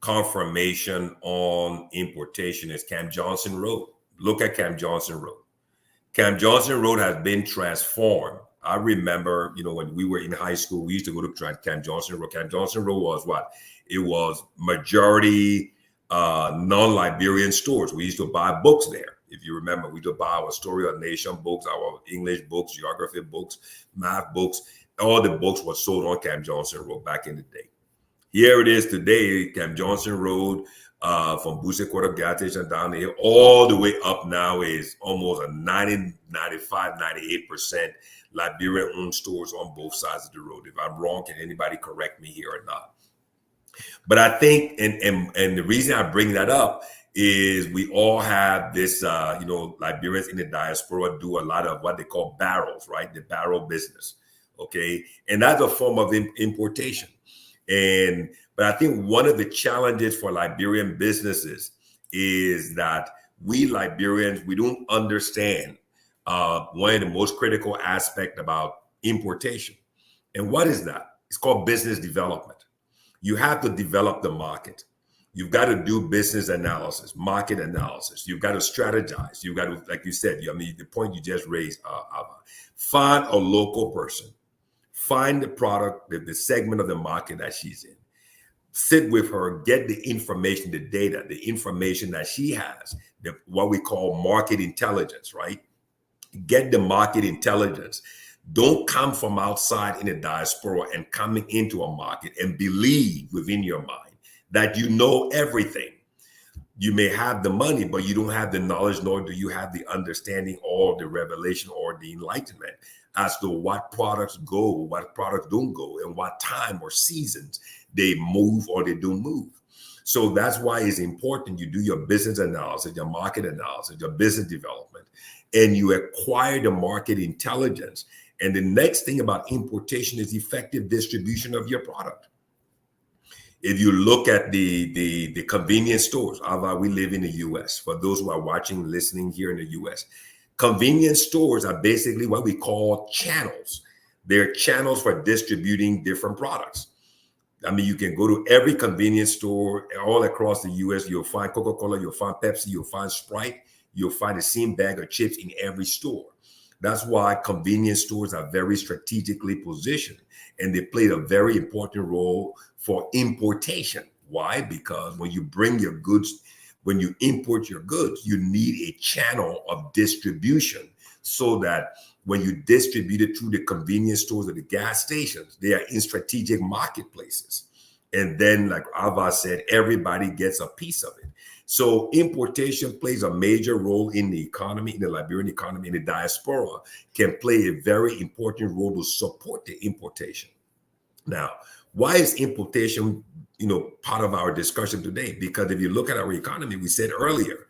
confirmation on importation is Camp Johnson Road. Look at Camp Johnson Road. Camp Johnson Road has been transformed. I remember, you know, when we were in high school, we used to go to Camp Johnson Road. Camp Johnson Road was what? It was majority non-Liberian stores. We used to buy books there. If you remember, we used to buy our Story of Nation books, our English books, geography books, math books. All the books were sold on Camp Johnson Road back in the day. Here it is today, Camp Johnson Road, from Buse Quarter gas station down here, all the way up now is almost a 90, 95, 98% Liberian-owned stores on both sides of the road. If I'm wrong, can anybody correct me here or not? But I think, and the reason I bring that up is we all have this, you know, Liberians in the diaspora do a lot of what they call barrels, right? The barrel business, okay? And that's a form of importation. But I think one of the challenges for Liberian businesses is that we Liberians, we don't understand one of the most critical aspects about importation. And what is that? It's called business development. You have to develop the market. You've got to do business analysis, market analysis. You've got to strategize. You've got to, like you said, I mean, the point you just raised, find a local person, find the product, the segment of the market that she's in, sit with her, get the information, the data, the information that she has, what we call market intelligence, right? Get the market intelligence. Don't come from outside in the diaspora and coming into a market and believe within your mind that you know everything. You may have the money, but you don't have the knowledge, nor do you have the understanding or the revelation or the enlightenment as to what products go, what products don't go, and what time or seasons they move or they don't move. So that's why it's important you do your business analysis, your market analysis, your business development, and you acquire the market intelligence. And the next thing about importation is effective distribution of your product. If you look at the convenience stores, we live in the US. For those who are watching, listening here in the US, convenience stores are basically what we call channels. They're channels for distributing different products. I mean, you can go to every convenience store all across the US. You'll find Coca-Cola, you'll find Pepsi, you'll find Sprite, you'll find the same bag of chips in every store. That's why convenience stores are very strategically positioned, and they played a very important role for importation. Why? Because when you bring your goods, when you import your goods, you need a channel of distribution so that when you distribute it through the convenience stores or the gas stations, they are in strategic marketplaces. And then, like Ava said, everybody gets a piece of it. So importation plays a major role in the economy, in the Liberian economy, in the diaspora, can play a very important role to support the importation. Now, why is importation, part of our discussion today? Because if you look at our economy, we said earlier,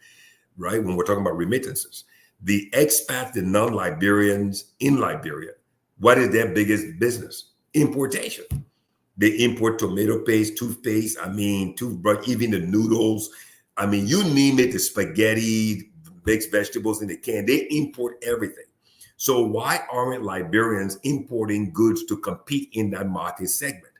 right, when we're talking about remittances, the expats, the non-Liberians in Liberia, what is their biggest business? Importation. They import tomato paste, toothpaste, toothbrush, even the noodles. You name it, the spaghetti, mixed vegetables in the can, they import everything. So why aren't Liberians importing goods to compete in that market segment?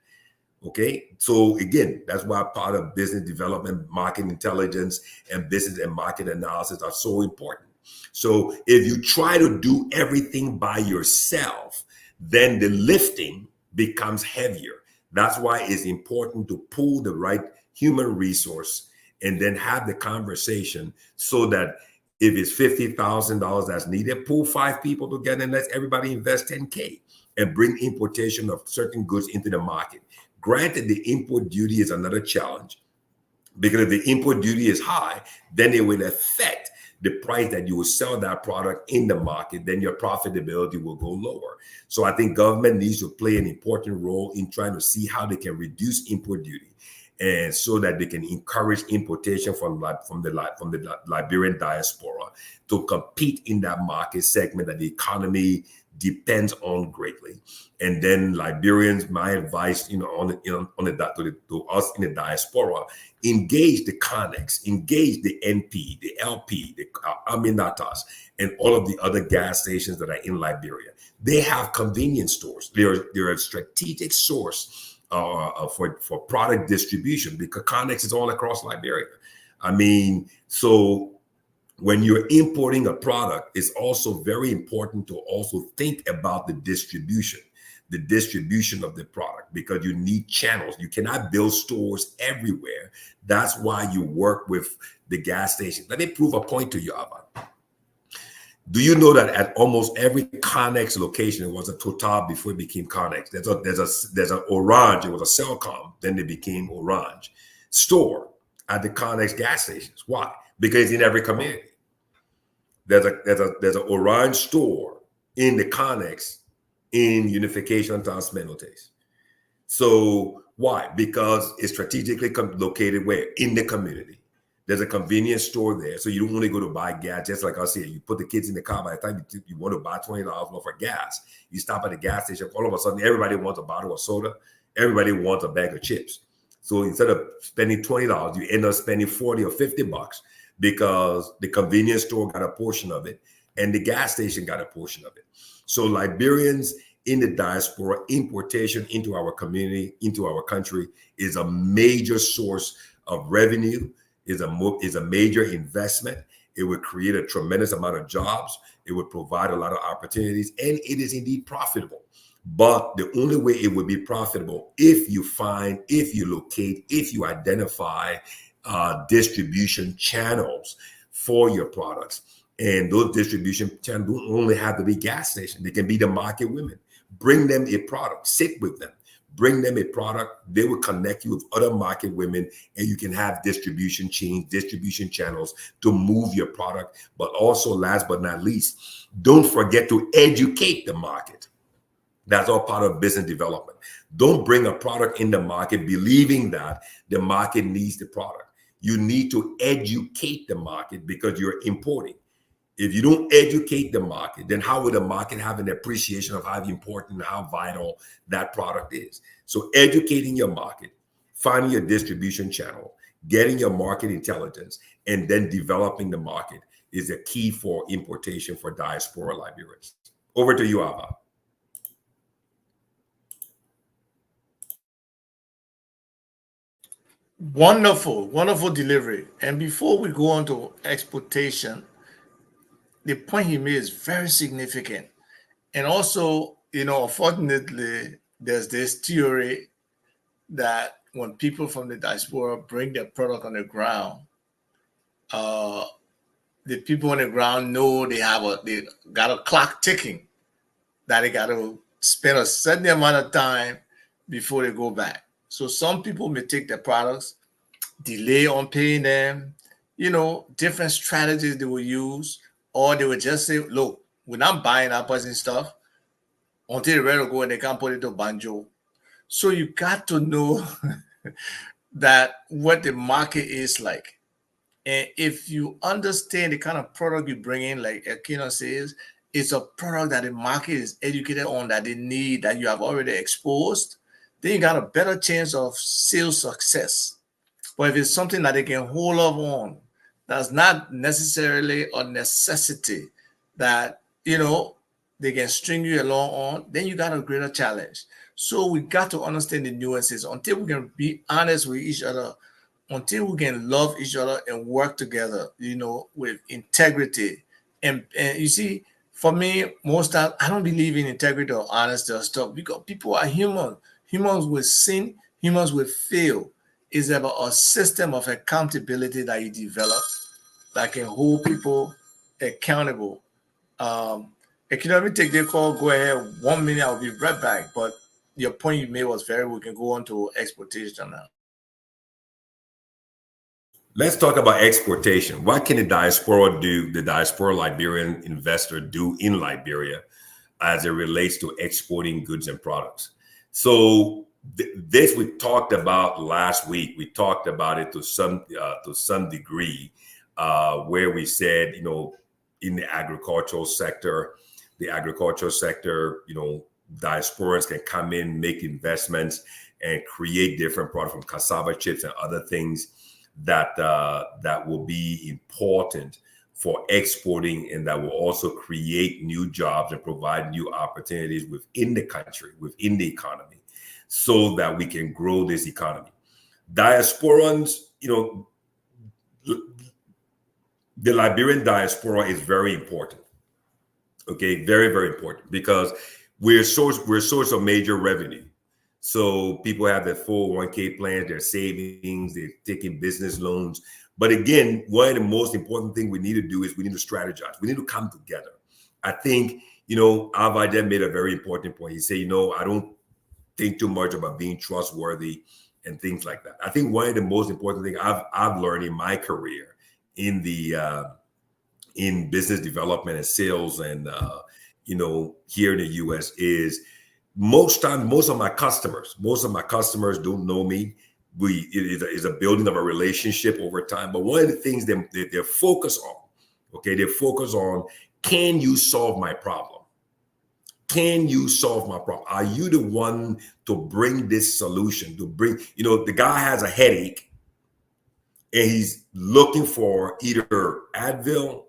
Okay, so again, that's why part of business development, market intelligence, and business and market analysis are so important. So if you try to do everything by yourself, then the lifting becomes heavier. That's why it's important to pull the right human resource and then have the conversation so that if it's $50,000 that's needed, pull 5 people together and let everybody invest $10K and bring importation of certain goods into the market. Granted, the import duty is another challenge, because if the import duty is high, then it will affect the price that you will sell that product in the market. Then your profitability will go lower. So I think government needs to play an important role in trying to see how they can reduce import duty, and so that they can encourage importation from the Liberian diaspora to compete in that market segment that the economy depends on greatly. And then Liberians, my advice, to us in the diaspora, engage the Connex, engage the NP, the LP, the Aminatas, and all of the other gas stations that are in Liberia. They have convenience stores. They're a strategic source for product distribution, because Connex is all across Liberia. I mean, so when you're importing a product, it's also very important to also think about the distribution of the product, because you need channels. You cannot build stores everywhere. That's why you work with the gas station. Let me prove a point to you, Ava. Do you know that at almost every Connex location, it was a Total before it became Connex? There's a Orange. It was a Cellcom, then it became Orange store at the Connex gas stations. Why? Because it's in every community. There's an Orange store in the Connex in Unification Transmenotes. So why? Because it's strategically located where? In the community. There's a convenience store there. So you don't only go to buy gas, just like I said, you put the kids in the car. By the time you want to buy $20 worth of gas, you stop at the gas station, all of a sudden everybody wants a bottle of soda, everybody wants a bag of chips. So instead of spending $20, you end up spending 40 or 50 bucks, because the convenience store got a portion of it and the gas station got a portion of it. So Liberians in the diaspora, importation into our community, into our country, is a major source of revenue, is a major investment. It would create a tremendous amount of jobs. It would provide a lot of opportunities, and it is indeed profitable. But the only way it would be profitable if you locate, if you identify distribution channels for your products. And those distribution channels don't only have to be gas stations. They can be the market women. Bring them a product, sit with them, bring them a product. They will connect you with other market women, and you can have distribution chains, distribution channels to move your product. But also, last but not least, don't forget to educate the market. That's all part of business development. Don't bring a product in the market believing that the market needs the product. You need to educate the market, because you're importing. If you don't educate the market, then how would the market have an appreciation of how important and how vital that product is? So educating your market, finding your distribution channel, getting your market intelligence, and then developing the market is a key for importation for diaspora Liberians. Over to you, Ava. Wonderful, wonderful delivery. And before we go on to exportation, the point he made is very significant. And also, unfortunately, there's this theory that when people from the diaspora bring their product on the ground, the people on the ground know they got a clock ticking, that they got to spend a certain amount of time before they go back. So some people may take their products, delay on paying them, different strategies they will use, or they would just say, look, we're not buying that person stuff until they're ready to go and they can't put it to banjo. So you got to know that what the market is like. And if you understand the kind of product you bring in, like Akino says, it's a product that the market is educated on, that they need, that you have already exposed, then you got a better chance of sales success. But if it's something that they can hold up on, that's not necessarily a necessity that, they can string you along on, then you got a greater challenge. So we got to understand the nuances until we can be honest with each other, until we can love each other and work together, with integrity. And you see, for me, most times, I don't believe in integrity or honesty or stuff, because people are human. Humans will sin, humans will fail. It's about a system of accountability that you develop that can hold people accountable. If you let me take the call, go ahead. 1 minute, I'll be right back. But your point you made was very. We can go on to exportation now. Let's talk about exportation. What can the diaspora do, the diaspora Liberian investor do in Liberia as it relates to exporting goods and products? So this we talked about last week. We talked about it to some degree, where we said, in the agricultural sector, diasporans can come in, make investments, and create different products from cassava chips and other things that will be important for exporting, and that will also create new jobs and provide new opportunities within the country, within the economy, so that we can grow this economy. Diasporans, the Liberian diaspora is very important. Okay, very, very important, because we're a source of major revenue. So people have their 401k plans, their savings, they're taking business loans. But again, one of the most important things we need to do is we need to strategize. We need to come together. I think, Avajad made a very important point. He said, I don't think too much about being trustworthy and things like that. I think one of the most important things I've learned in my career in business development and sales and, here in the U.S. is, most of my customers don't know me. It is a building of a relationship over time. But one of the things they're focused on, they're focused on, can you solve my problem? Can you solve my problem? Are you the one to bring this solution, the guy has a headache and he's looking for either Advil,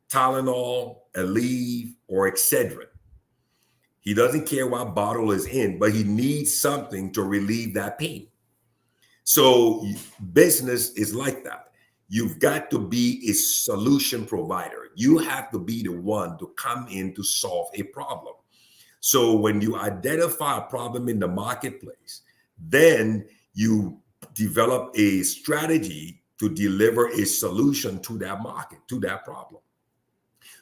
Tylenol, Aleve, or Excedrin. He doesn't care what bottle is in, but he needs something to relieve that pain. So business is like that. You've got to be a solution provider. You have to be the one to come in to solve a problem. So when you identify a problem in the marketplace, then you develop a strategy to deliver a solution to that market, to that problem.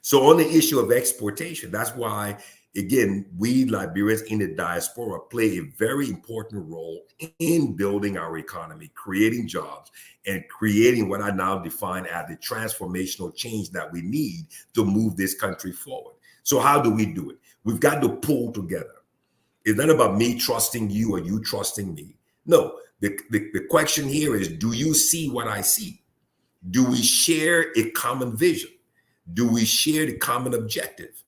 So on the issue of exportation, that's why, again, we Liberians in the diaspora play a very important role in building our economy, creating jobs, and creating what I now define as the transformational change that we need to move this country forward. So how do we do it? We've got to pull together. It's not about me trusting you or you trusting me. No, the question here is, do you see what I see? Do we share a common vision? Do we share the common objective?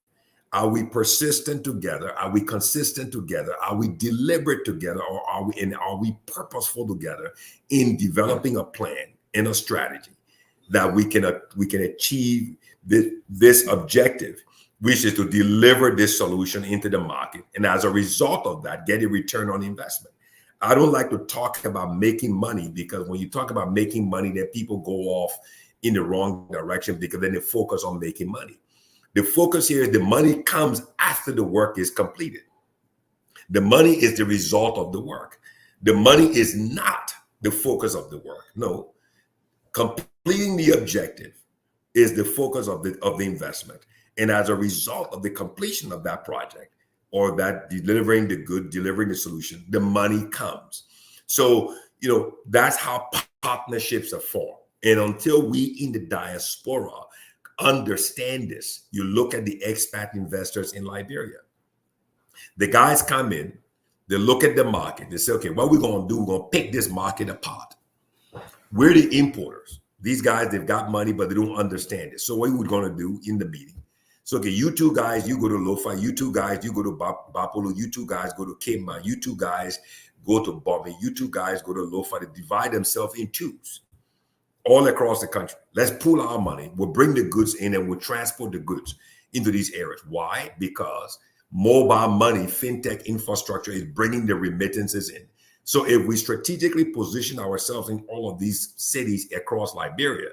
Are we persistent together? Are we consistent together? Are we deliberate together? Or are we purposeful together in developing a plan and a strategy that we can achieve this objective, which is to deliver this solution into the market, and as a result of that, get a return on investment? I don't like to talk about making money, because when you talk about making money, then people go off in the wrong direction, because then they focus on making money. The focus here is the money comes after the work is completed. The money is the result of the work. The money is not the focus of the work. No, completing the objective is the focus of the investment. And as a result of the completion of that project, or that delivering the good, delivering the solution, the money comes. So, that's how partnerships are formed. And until we in the diaspora understand this, you look at the expat investors in Liberia. The guys come in, they look at the market, they say, okay, what we're going to do, we're going to pick this market apart. We're the importers. These guys, they've got money, but they don't understand it. So what we're going to do in the meeting, so, okay, you two guys, you go to Lofa, you two guys, you go to Bapolo, you two guys go to Kema, you two guys go to Bobby, you two guys go to Lofa. They divide themselves in twos all across the country. Let's pool our money. We'll bring the goods in and we'll transport the goods into these areas. Why? Because mobile money, fintech infrastructure is bringing the remittances in. So if we strategically position ourselves in all of these cities across Liberia,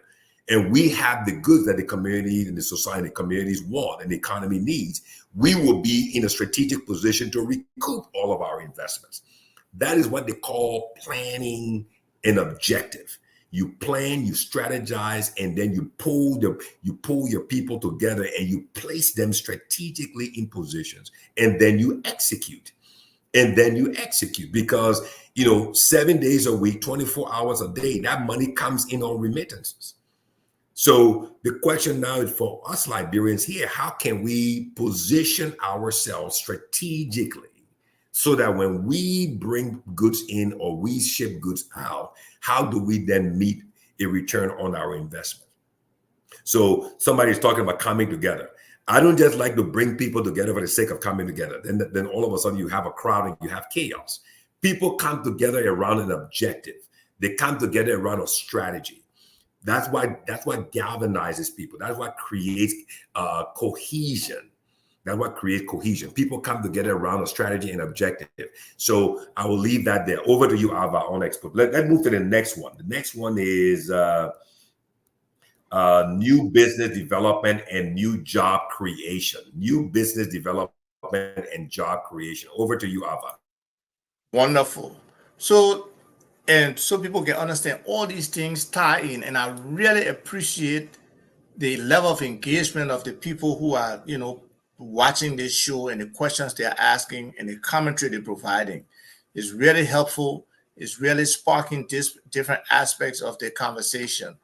and we have the goods that the community and the society, the communities want and the economy needs, we will be in a strategic position to recoup all of our investments. That is what they call planning an objective. You plan, you strategize, and then you pull your people together and you place them strategically in positions, and then you execute. and then you execute, because 7 days a week, 24 hours a day, that money comes in on remittances. So the question now is for us Liberians here: how can we position ourselves strategically so that when we bring goods in or we ship goods out, how do we then meet a return on our investment? So somebody's talking about coming together. I don't just like to bring people together for the sake of coming together. Then all of a sudden you have a crowd and you have chaos. People come together around an objective. They come together around a strategy. That's what galvanizes people. That's what creates cohesion. That's what creates cohesion. People come together around a strategy and objective. So I will leave that there. Over to you, Alva, on export. Let's move to the next one. The next one is new business development and new job creation. New business development and job creation. Over to you, Alva. Wonderful. So people can understand all these things tie in, and I really appreciate the level of engagement of the people who are watching this show, and the questions they are asking and the commentary they're providing is really helpful. It's really sparking different aspects of the conversation.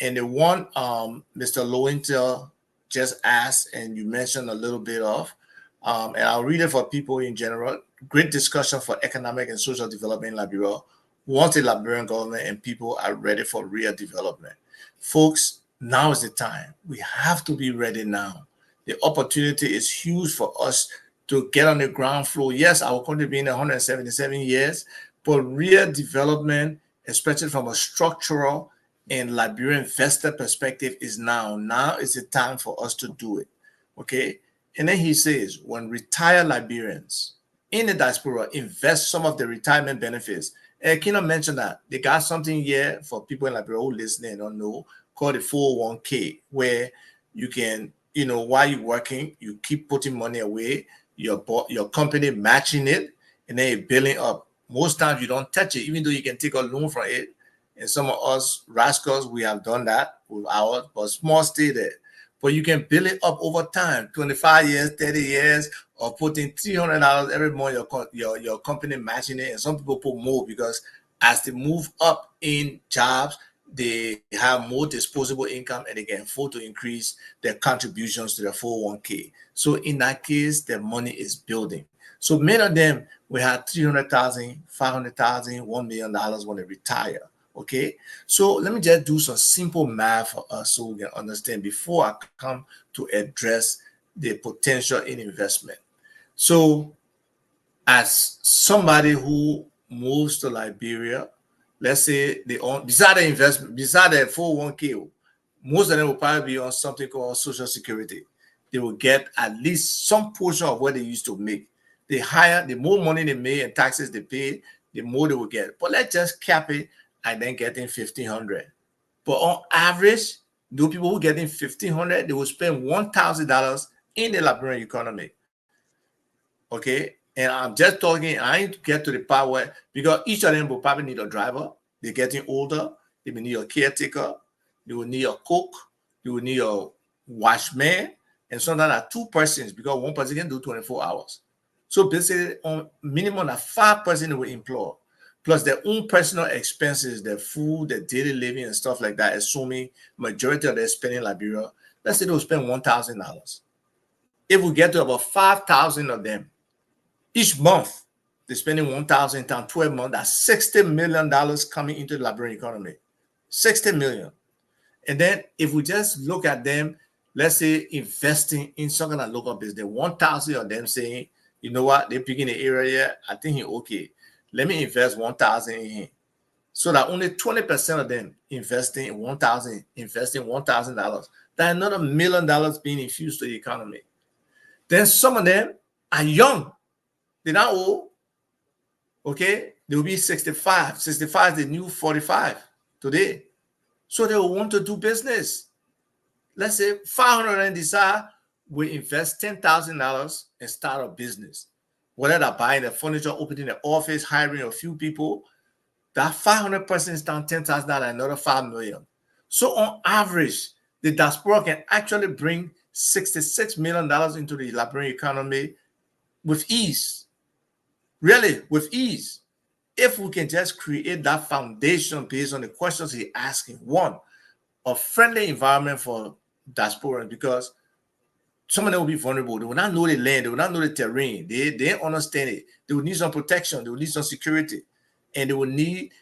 And the one Mr. Lowintel just asked, and you mentioned a little bit of, and I'll read it for people in general. Great discussion for economic and social development in Liberia. Once the Liberian government and people are ready for real development. Folks, now is the time. We have to be ready now. The opportunity is huge for us to get on the ground floor. Yes, our country been 177 years, but real development, especially from a structural and Liberian investor perspective, is now. Now is the time for us to do it. Okay. And then he says, when retired Liberians in the diaspora invest some of the retirement benefits, and Kino mentioned that they got something here for people in Liberia who listening and don't know, called the 401k, where you can, while you're working, you keep putting money away, your company matching it, and then you're building up. Most times you don't touch it, even though you can take a loan from it. And some of us rascals, we have done that with ours, but small stay there. But you can build it up over time, 25 years, 30 years, or putting $300 every month, your company matching it. And some people put more because as they move up in jobs, they have more disposable income and they can afford to increase their contributions to their 401k. So in that case, their money is building. So many of them will have $300,000, $500,000, $1 million when they retire. Okay, so let me just do some simple math for us so we can understand before I come to address the potential in investment. So as somebody who moves to Liberia, let's say they own, beside the investment, beside the 401k, most of them will probably be on something called Social Security. They will get at least some portion of what they used to make. The higher, the more money they make and taxes they pay, the more they will get. But let's just cap it and then getting $1,500. But on average, those people who getting $1,500, they will spend $1,000 in the Liberian economy. Okay, and I'm just talking. I need to get to the part where, because each of them will probably need a driver. They're getting older. They will need a caretaker. They will need a cook. They will need a watchman, and sometimes are two persons because one person can do 24 hours. So basically, on minimum of 5 persons will employ, plus their own personal expenses, their food, their daily living, and stuff like that, assuming majority of their spending in Liberia, let's say they'll spend $1,000. If we get to about 5,000 of them, each month, they're spending $1,000 times 12 months, that's $60 million coming into the Liberian economy. $60 million. And then if we just look at them, let's say investing in some kind of local business, 1,000 of them saying, you know what, they're picking the area, I think he's okay. Let me invest 1,000 in him. So that only 20% of them investing in 1,000, investing $1,000. That's another $1 million being infused to the economy. Then some of them are young. They're not old. Okay? They will be 65. 65 is the new 45 today. So they will want to do business. Let's say 500 of them decide we invest $10,000 and start a business. Whether they're buying the furniture, opening the office, hiring a few people, that 500 persons down $10,000, another $5 million. So on average, the diaspora can actually bring $66 million into the Liberian economy with ease. really with ease. If we can just create that foundation based on the questions he's asking. One, a friendly environment for diasporans, because some of them will be vulnerable. They will not know the land. They will not know the terrain. They don't understand it. They will need some protection. They will need some security. And they will need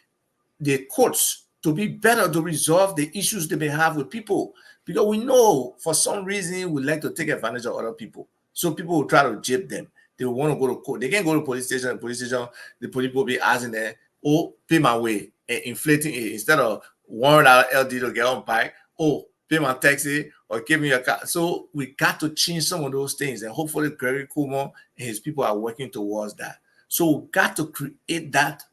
the courts to be better to resolve the issues they may have with people. Because we know for some reason we like to take advantage of other people. So people will try to jib them. They will want to go to court. They can't go to police station. The police station, the police will be asking them, oh, pay my way, and inflating it. Instead of $1 LD to get on bike, oh, pay my taxi or give me a car. So we got to change some of those things. And hopefully Gregory Cuomo and his people are working towards that. So we got to create that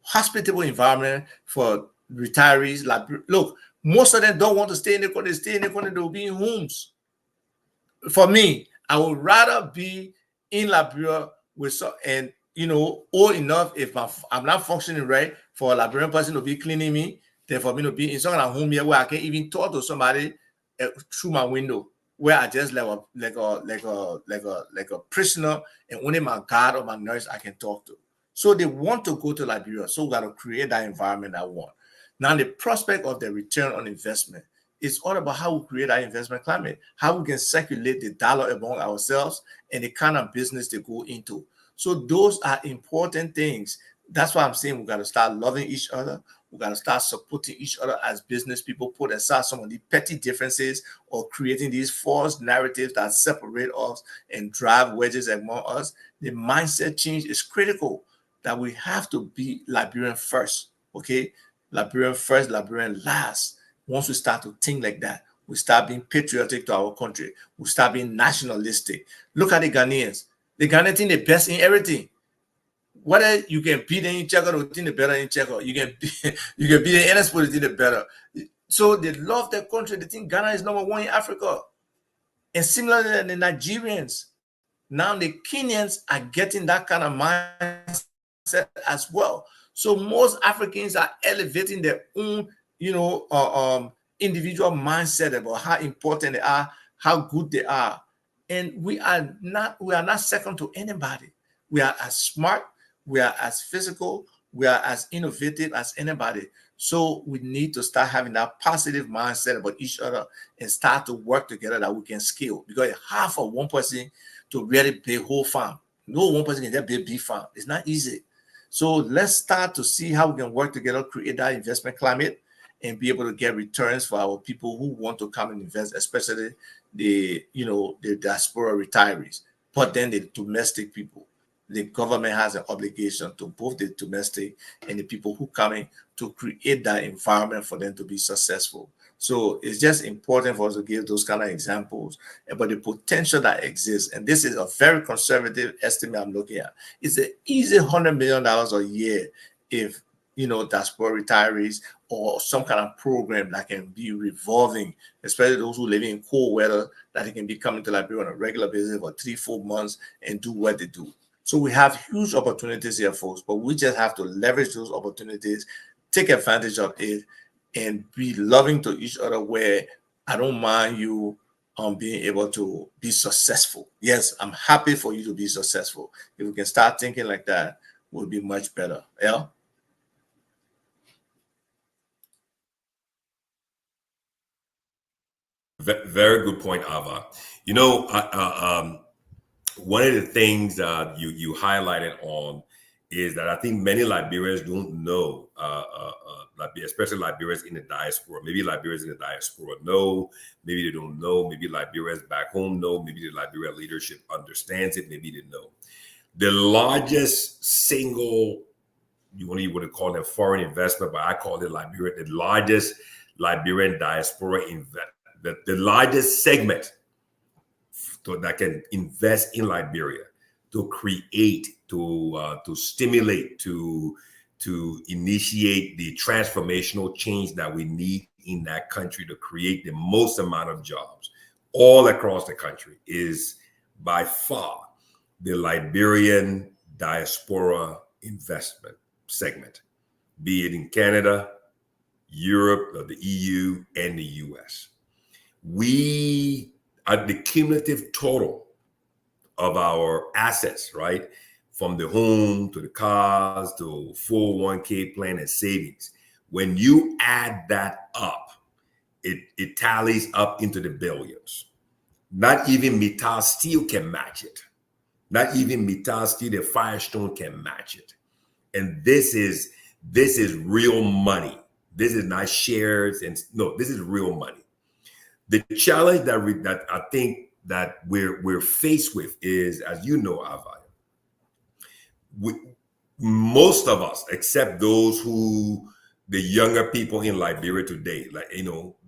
hospitable environment for retirees. Like, look, most of them don't want to stay in the country. They stay in the country, they'll be in homes. For me, I would rather be in Liberia with some, and old enough, if I'm not functioning right, for a Liberian person to be cleaning me, than for me to be in some kind of home here where I can even talk to somebody through my window, where I just like a prisoner, and only my guard or my nurse I can talk to. So they want to go to Liberia. So we got to create that environment I want. Now, the prospect of the return on investment is all about how we create our investment climate, how we can circulate the dollar among ourselves and the kind of business they go into. So those are important things. That's why I'm saying we got to start loving each other. We got to start supporting each other as business people, put aside some of the petty differences or creating these false narratives that separate us and drive wedges among us. The mindset change is critical, that we have to be Liberian first, okay? Liberian first, Liberian last. Once we start to think like that, we start being patriotic to our country. We start being nationalistic. Look at the Ghanaians. The Ghanaians think the best in everything. Whether you can beat any checker or think the better in checker, you can beat any sport, think the better. So they love their country. They think Ghana is number one in Africa. And similarly, the Nigerians, now the Kenyans are getting that kind of mindset as well. So most Africans are elevating their own, individual mindset about how important they are, how good they are. And we are not second to anybody. We are as smart, we are as physical, we are as innovative as anybody. So we need to start having that positive mindset about each other and start to work together that we can scale. Because it's hard for one person to really build a whole farm. No one person can just build a big farm. It's not easy. So let's start to see how we can work together, create that investment climate, and be able to get returns for our people who want to come and invest, especially the diaspora retirees, but then the domestic people. The government has an obligation to both the domestic and the people who come in to create that environment for them to be successful. So it's just important for us to give those kind of examples about the potential that exists. And this is a very conservative estimate I'm looking at. It's an easy $100 million a year if, diaspora retirees or some kind of program that can be revolving, especially those who live in cold weather, that they can be coming to Liberia on a regular basis for 3-4 months and do what they do. So we have huge opportunities here, folks, but we just have to leverage those opportunities, take advantage of it, and be loving to each other, where I don't mind you being able to be successful. Yes, I'm happy for you to be successful. If we can start thinking like that, we'll be much better. Yeah. Very good point, Ava. One of the things you highlighted on is that I think many Liberians don't know, especially Liberians in the diaspora. Maybe Liberians in the diaspora know, maybe they don't know, maybe Liberians back home know, maybe the Liberian leadership understands it, maybe they know. The largest single, you want to call it foreign investment, but I call it Liberia, the largest Liberian diaspora the largest segment that can invest in Liberia to create, to stimulate, to initiate the transformational change that we need in that country to create the most amount of jobs all across the country is by far the Liberian diaspora investment segment, be it in Canada, Europe, or the EU, and the US. We are the cumulative total of our assets, right? from the home to the cars to 401k plan and savings. When you add that up, it tallies up into the billions. Not even Metal Steel can match it. Not even Metal Steel, the Firestone can match it. And this is real money. This is not shares, and no, this is real money. The challenge that I think that we're faced with is, as you know, Ava, most of us, except those who, the younger people in Liberia today,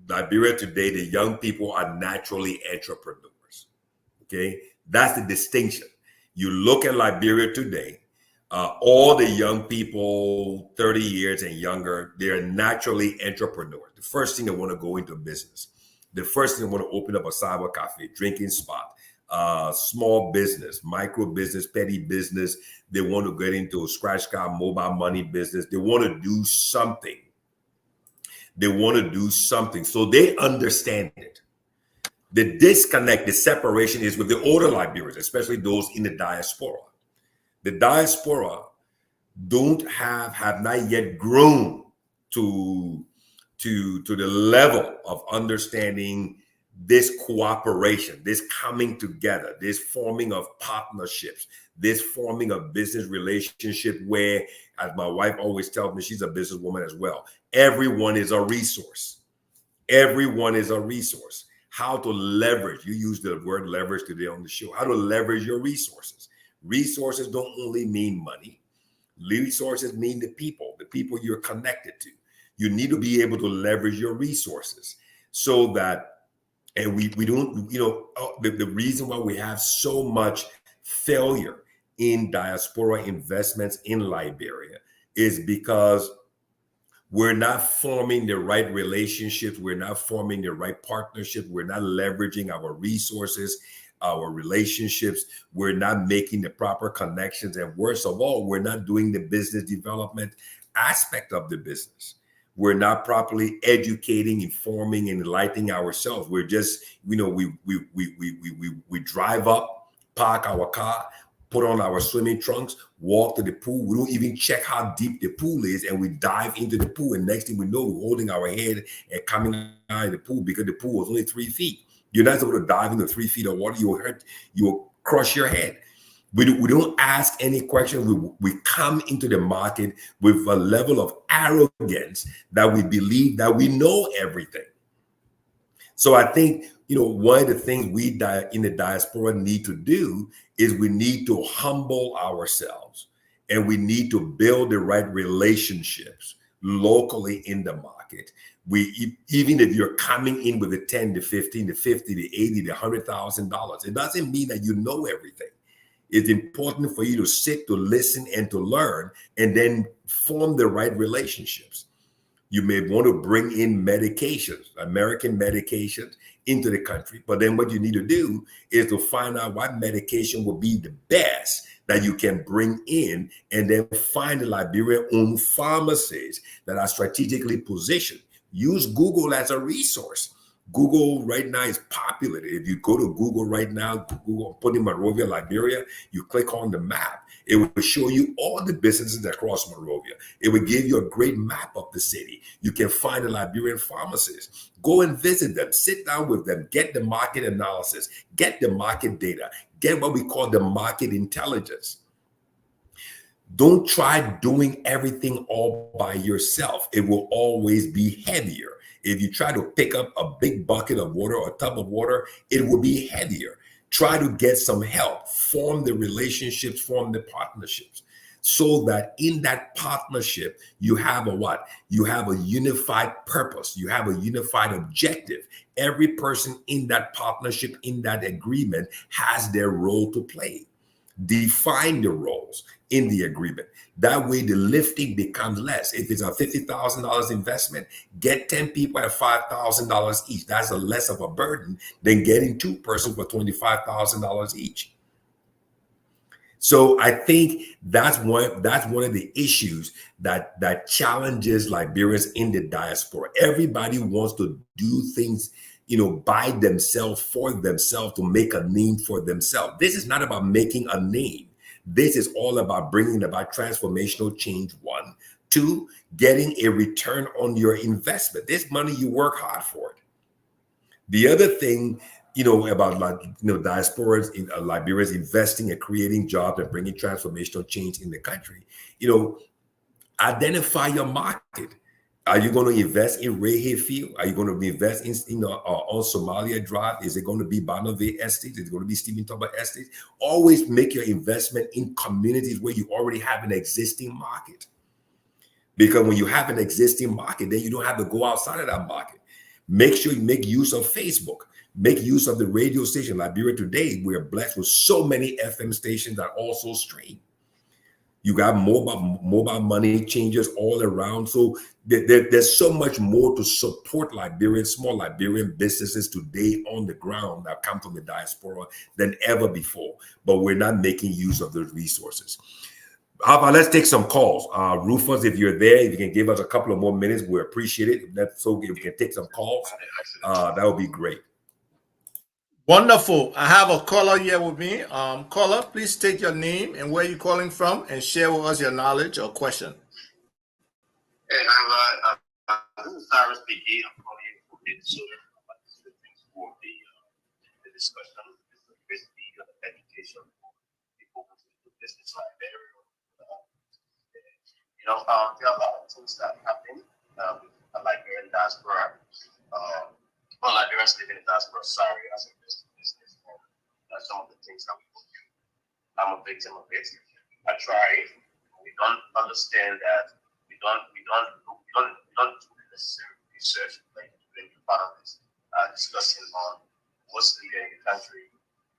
Liberia today, the young people are naturally entrepreneurs. Okay, that's the distinction. You look at Liberia today, all the young people, 30 years and younger, they're naturally entrepreneurs. The first thing they want to go into business. The first thing they want to open up a cyber cafe, drinking spot, small business, micro business, petty business. They want to get into a scratch card, mobile money business. They want to do something. They want to do something. So they understand it. The disconnect, the separation is with the older Liberians, especially those in the diaspora. The diaspora have not yet grown to the level of understanding this cooperation, this coming together, this forming of partnerships, this forming of business relationship where, as my wife always tells me, she's a businesswoman as well, everyone is a resource. Everyone is a resource. How to leverage, you use the word leverage today on the show, how to leverage your resources. Resources don't only mean money. Resources mean the people you're connected to. You need to be able to leverage your resources so that, and we don't, the reason why we have so much failure in diaspora investments in Liberia is because we're not forming the right relationships. We're not forming the right partnerships. We're not leveraging our resources, our relationships. We're not making the proper connections. And worst of all, we're not doing the business development aspect of the business. We're not properly educating, informing, and enlightening ourselves. We're just, we drive up, park our car, put on our swimming trunks, walk to the pool. We don't even check how deep the pool is, and we dive into the pool. And next thing we know, we're holding our head and coming out of the pool because the pool was only 3 feet. You're not supposed to dive into 3 feet of water. You'll crush your head. We don't ask any questions. We come into the market with a level of arrogance that we believe that we know everything. So I think, one of the things we in the diaspora need to do is we need to humble ourselves, and we need to build the right relationships locally in the market. Even if you're coming in with the 10, the 15, the 50, the 80, the $100,000, it doesn't mean that you know everything. It's important for you to sit, to listen, and to learn, and then form the right relationships. You may want to bring in medications, American medications, into the country. But then what you need to do is to find out what medication will be the best that you can bring in, and then find the Liberian-owned pharmacies that are strategically positioned. Use Google as a resource. Google right now is popular. If you go to Google right now, put in Monrovia, Liberia, you click on the map. It will show you all the businesses across Monrovia. It will give you a great map of the city. You can find the Liberian pharmacists. Go and visit them. Sit down with them. Get the market analysis. Get the market data. Get what we call the market intelligence. Don't try doing everything all by yourself. It will always be heavier. If you try to pick up a big bucket of water or a tub of water, it will be heavier. Try to get some help, form the relationships, form the partnerships, so that in that partnership, you have a what? You have a unified purpose. You have a unified objective. Every person in that partnership, in that agreement, has their role to play. Define the roles in the agreement. That way, the lifting becomes less. If it's a $50,000 investment, get 10 people at $5,000 each. That's a less of a burden than getting 2 persons for $25,000 each. So I think that's one of the issues that challenges Liberians in the diaspora. Everybody wants to do things, by themselves, for themselves, to make a name for themselves. This is not about making a name. This is all about bringing about transformational change. One, two, getting a return on your investment. This money, you work hard for it. The other thing, about diasporas in Liberia is investing and creating jobs and bringing transformational change in the country. Identify your market. Are you going to invest in Rehe Field? Are you going to invest in on Somalia Drive? Is it going to be Banove Estate? Is it going to be Stephen Toba Estate? Always make your investment in communities where you already have an existing market. Because when you have an existing market, then you don't have to go outside of that market. Make sure you make use of Facebook. Make use of the radio station. Liberia Today, we're blessed with so many FM stations that also stream. You got mobile money changers all around. So there's so much more to support small Liberian businesses today on the ground that come from the diaspora than ever before. But we're not making use of those resources. How about let's take some calls. Rufus, if you're there, if you can give us a couple of more minutes, we appreciate it. If we can take some calls, that would be great. Wonderful. I have a caller here with me. Caller, please state your name and where you're calling from and share with us your knowledge or question. Hey, this is Cyrus speaking. I'm calling in from Minnesota. For the discussion, basically education for people who do business like there. There are a lot of things that happen with Liberian diaspora. Liberians living in diaspora, sorry, as a business. That's some of the things that we go through. I'm a victim of it. I try. We don't understand that. We don't do the necessary research like doing economists, discussing on what's legal in the country,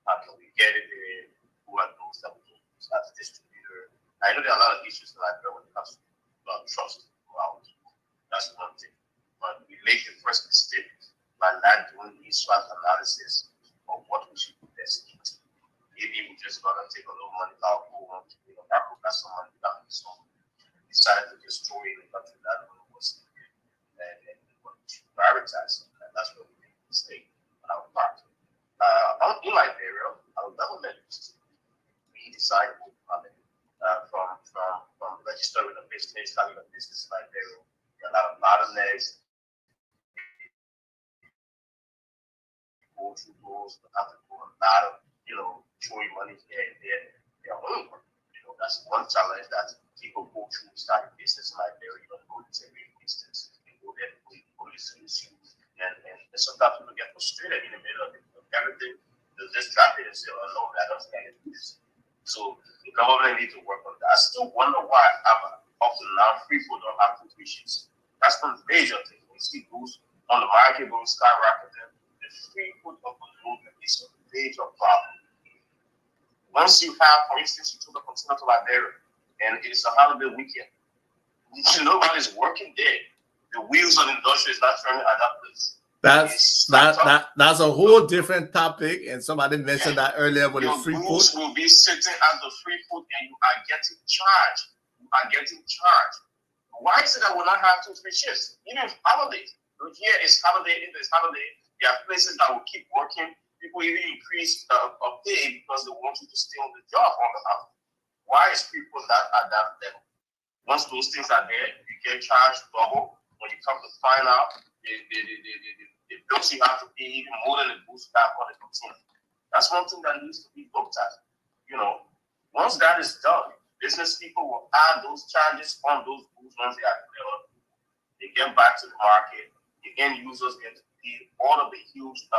how can we get it in, who are those that we can use as a distributor. I know there are a lot of issues in Liberia when it comes to trust around people. That's one thing. But we make the first mistake by not doing the SWOT analysis of what we should invest in. Maybe we just gonna take a little money out for got some money down, so we decided to just throw in the country that was and prioritize it. And that's where we made the mistake on our part. In Liberia, our government we decided from registering a business, having a business in Liberia, there are a lot of bottlenecks. Go through those, have to do a lot of, throwing money here and there. Their own work. That's one challenge that people go through starting business in Liberia. You don't go to every instance. You go there, police issues, and sometimes people get frustrated in the middle of everything. They'll just drop it and say, "Oh no, I don't think I do this." So the government needs to work on that. I still wonder why up to now free food don't have nutrition. That's one major thing. We see those on the market going skyrocketing. The free food of the movement is a major problem. Once you have, for instance, you took a container to Liberia and it is a holiday weekend, nobody's working there. The wheels of the industry is not turning at that place. That's a whole different topic, and somebody mentioned that earlier with the free food. Your will be sitting at the free food and you are getting charged. Why is it that we'll not have 2-3 shifts? Even holidays. Here is holiday, it is holiday. There are places that will keep working. People even increase a pay because they want you to stay on the job on the house. Why is people not at that level? Once those things are there, you get charged double. When you come to find out, the bills you have to pay even more than the boost back on the container. That's one thing that needs to be looked at. Once that is done, business people will add those charges on those goods once they are cleared. They get back to the market. The end users get to pay all of the huge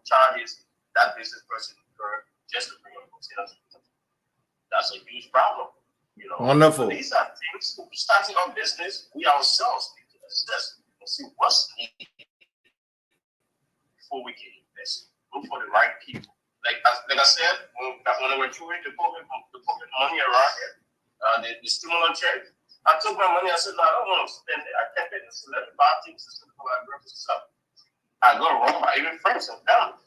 charges that business person incurred just to bring a container to the country. That's a huge problem. Wonderful. So these are things, starting our business, we ourselves need to assess and see what's needed before we can invest. Look for the right people. Like I said, when they were throwing the COVID money around here, the stimulus check, I took my money. I said, no, I don't want to spend it. I can't pay this to buy things and stuff. I got wrong by even friends and family,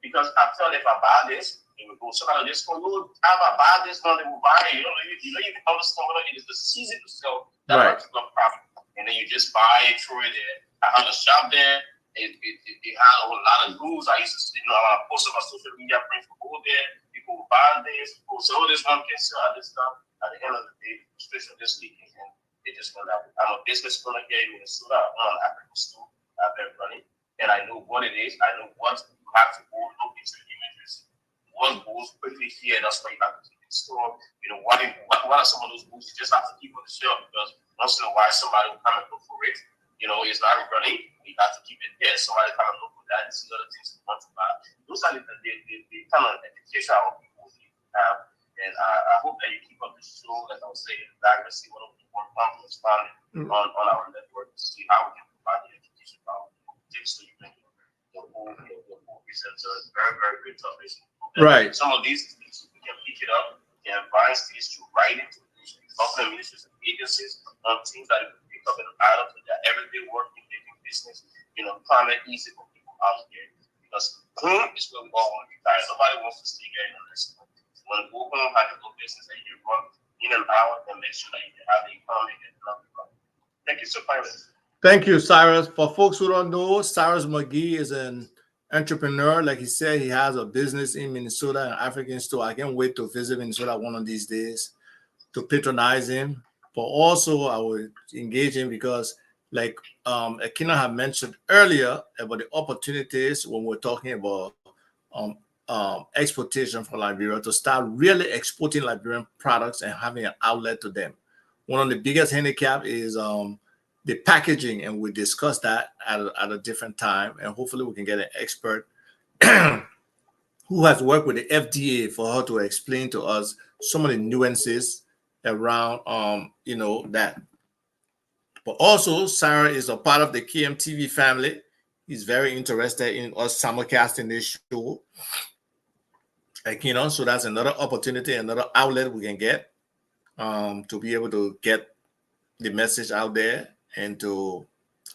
because I felt if I buy this, it would go. Somebody just go, if I buy this, no, they will buy it. You don't even understand whether it is the season to sell that particular product. And then you just buy it, throw it there. I had a shop there. It had a lot of rules. I used to, post on my social media, friends would go there. People buying this, so this one can sell this stuff. At the end of the day, the frustration this weekend, and they just went out. I'm a business owner here in Minnesota. I run an African store. I've been running, and I know what it is. I know what you have to go look into the images. What goes quickly here, that's why you have to keep it stored. What are some of those moves you just have to keep on the shelf, because once in a while somebody will come and look for it. It's not running. You have to keep it there. Somebody come and look for that and see other things you want to buy. Those are the kind of education our people need to have. And I hope that you keep up the show, as I was saying, that we see what we want to expand on our network to see how we can provide the education for our people. So you can the whole research. So it's very, very good topic. Right. Some of these things we can pick it up, we can advise these to write it to government ministries and agencies on things that you can pick up and add up to their everyday working, making business, climate easy for people out here. Because home is where we all want to retire. Nobody wants to stay here in this. When you go home, have a little business that you run in and out, and make sure that you can have the economy and economic. Thank you so much. Thank you, Cyrus. For folks who don't know, Cyrus McGee is an entrepreneur. Like he said, he has a business in Minnesota, an African store. I can't wait to visit Minnesota one of these days to patronize him. But also, I will engage him because, like Akina had mentioned earlier, about the opportunities when we're talking about exportation from Liberia, to start really exporting Liberian products and having an outlet to them. One of the biggest handicap is the packaging, and we discuss that at a different time, and hopefully we can get an expert who has worked with the FDA for her to explain to us some of the nuances around that. But also, Sarah is a part of the KMTV family. He's very interested in us simulcasting this show. So that's another opportunity, another outlet we can get to be able to get the message out there and to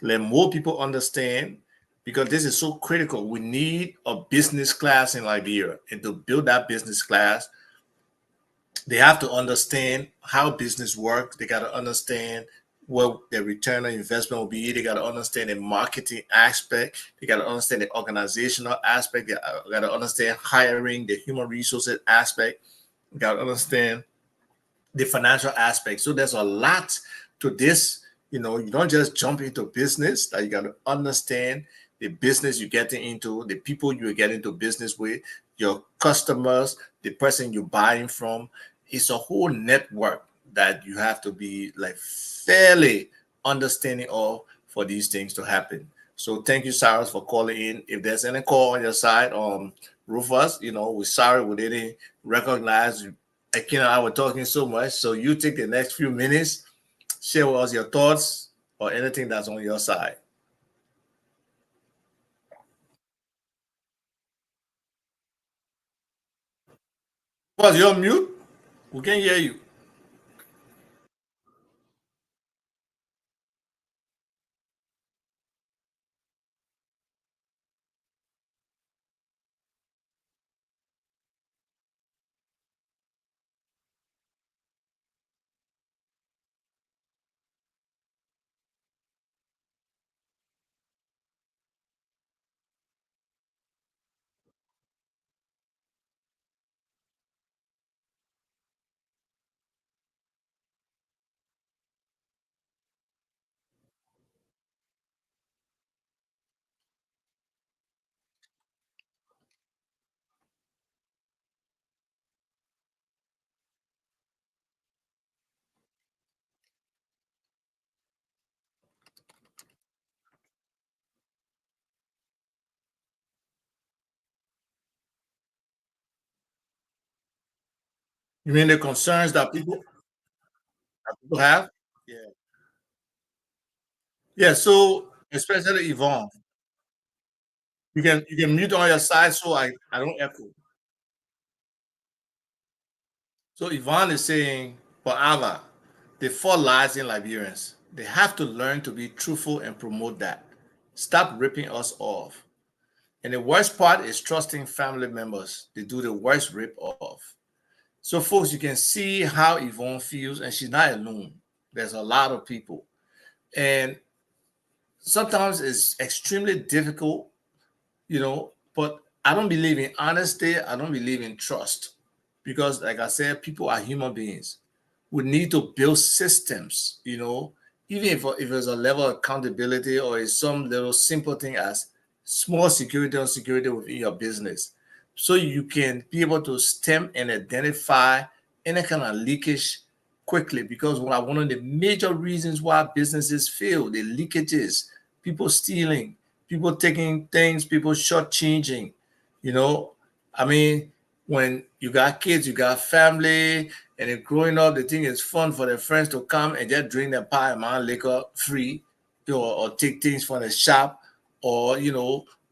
let more people understand, because this is so critical. We need a business class in Liberia, and to build that business class, they have to understand how business works. They got to understand what their return on investment will be. They got to understand the marketing aspect. They got to understand the organizational aspect. They got to understand hiring, the human resources aspect. They got to understand the financial aspect. So there's a lot to this. You don't just jump into business. That you got to understand the business you're getting into, the people you're getting into business with, your customers, the person you're buying from. It's a whole network that you have to be like fairly understanding of for these things to happen. So thank you, Cyrus, for calling in. If there's any call on your side, Rufus, we're sorry we didn't recognize Akin and I were talking so much. So you take the next few minutes, share with us your thoughts or anything that's on your side. Was you're on mute? We can hear you. You mean the concerns that people have? Yeah. Yeah. So especially Yvonne, you can mute on your side so I don't echo. So Yvonne is saying, for Allah, the four lies in Liberians. They have to learn to be truthful and promote that. Stop ripping us off. And the worst part is trusting family members. They do the worst rip off. So, folks, you can see how Yvonne feels, and she's not alone. There's a lot of people. And sometimes it's extremely difficult, but I don't believe in honesty. I don't believe in trust. because, like I said, people are human beings. We need to build systems, even if there's a level of accountability or is some little simple thing as small security or security within your business. So you can be able to stem and identify any kind of leakage quickly, because one of the major reasons why businesses fail, the leakages, people stealing, people taking things, people shortchanging, you know. I mean, when you got kids, you got family, and then growing up, they think it's fun for their friends to come and just drink their pie and liquor free, or take things from the shop, or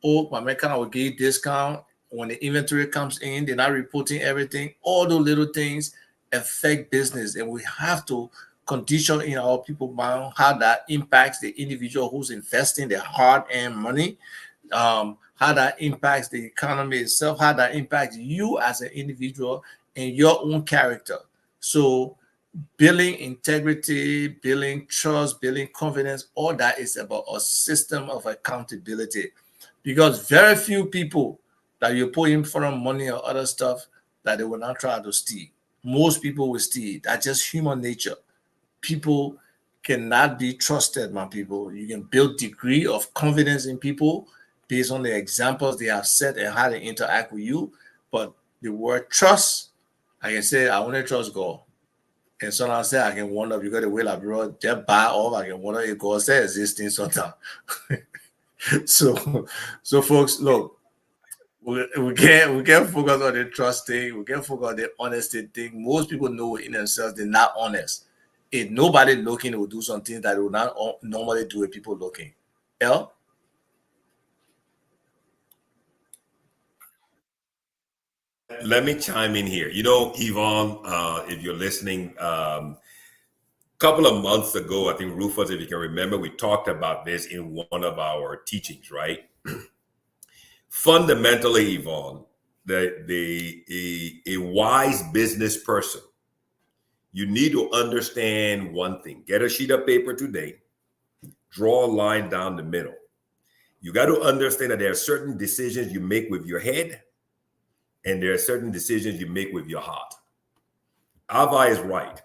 oh, my mechanic will give you discount. When the inventory comes in, they're not reporting everything. All those little things affect business, and we have to condition in our people mind how that impacts the individual who's investing their hard-earned money, how that impacts the economy itself, how that impacts you as an individual and your own character. So building integrity, building trust, building confidence, all that is about a system of accountability, because very few people that you put in front of money or other stuff that they will not try to steal. Most people will steal. That's just human nature. People cannot be trusted, my people. You can build degree of confidence in people based on the examples they have set and how they interact with you. But the word trust, I can say, I only trust God. And sometimes say I can wonder because the way like bro, just buy off, I can wonder if God says existing sometimes. So folks, look, we can't focus on the trust thing, we can't focus on the honesty thing. Most people know in themselves they're not honest. If nobody looking, will do something that they will not normally do with people looking. L. Let me chime in here. Yvonne, if you're listening, couple of months ago, I think Rufus, if you can remember, we talked about this in one of our teachings, right? Fundamentally, Yvonne, a wise business person, you need to understand one thing. Get a sheet of paper today, draw a line down the middle. You got to understand that there are certain decisions you make with your head, and there are certain decisions you make with your heart. Ava is right.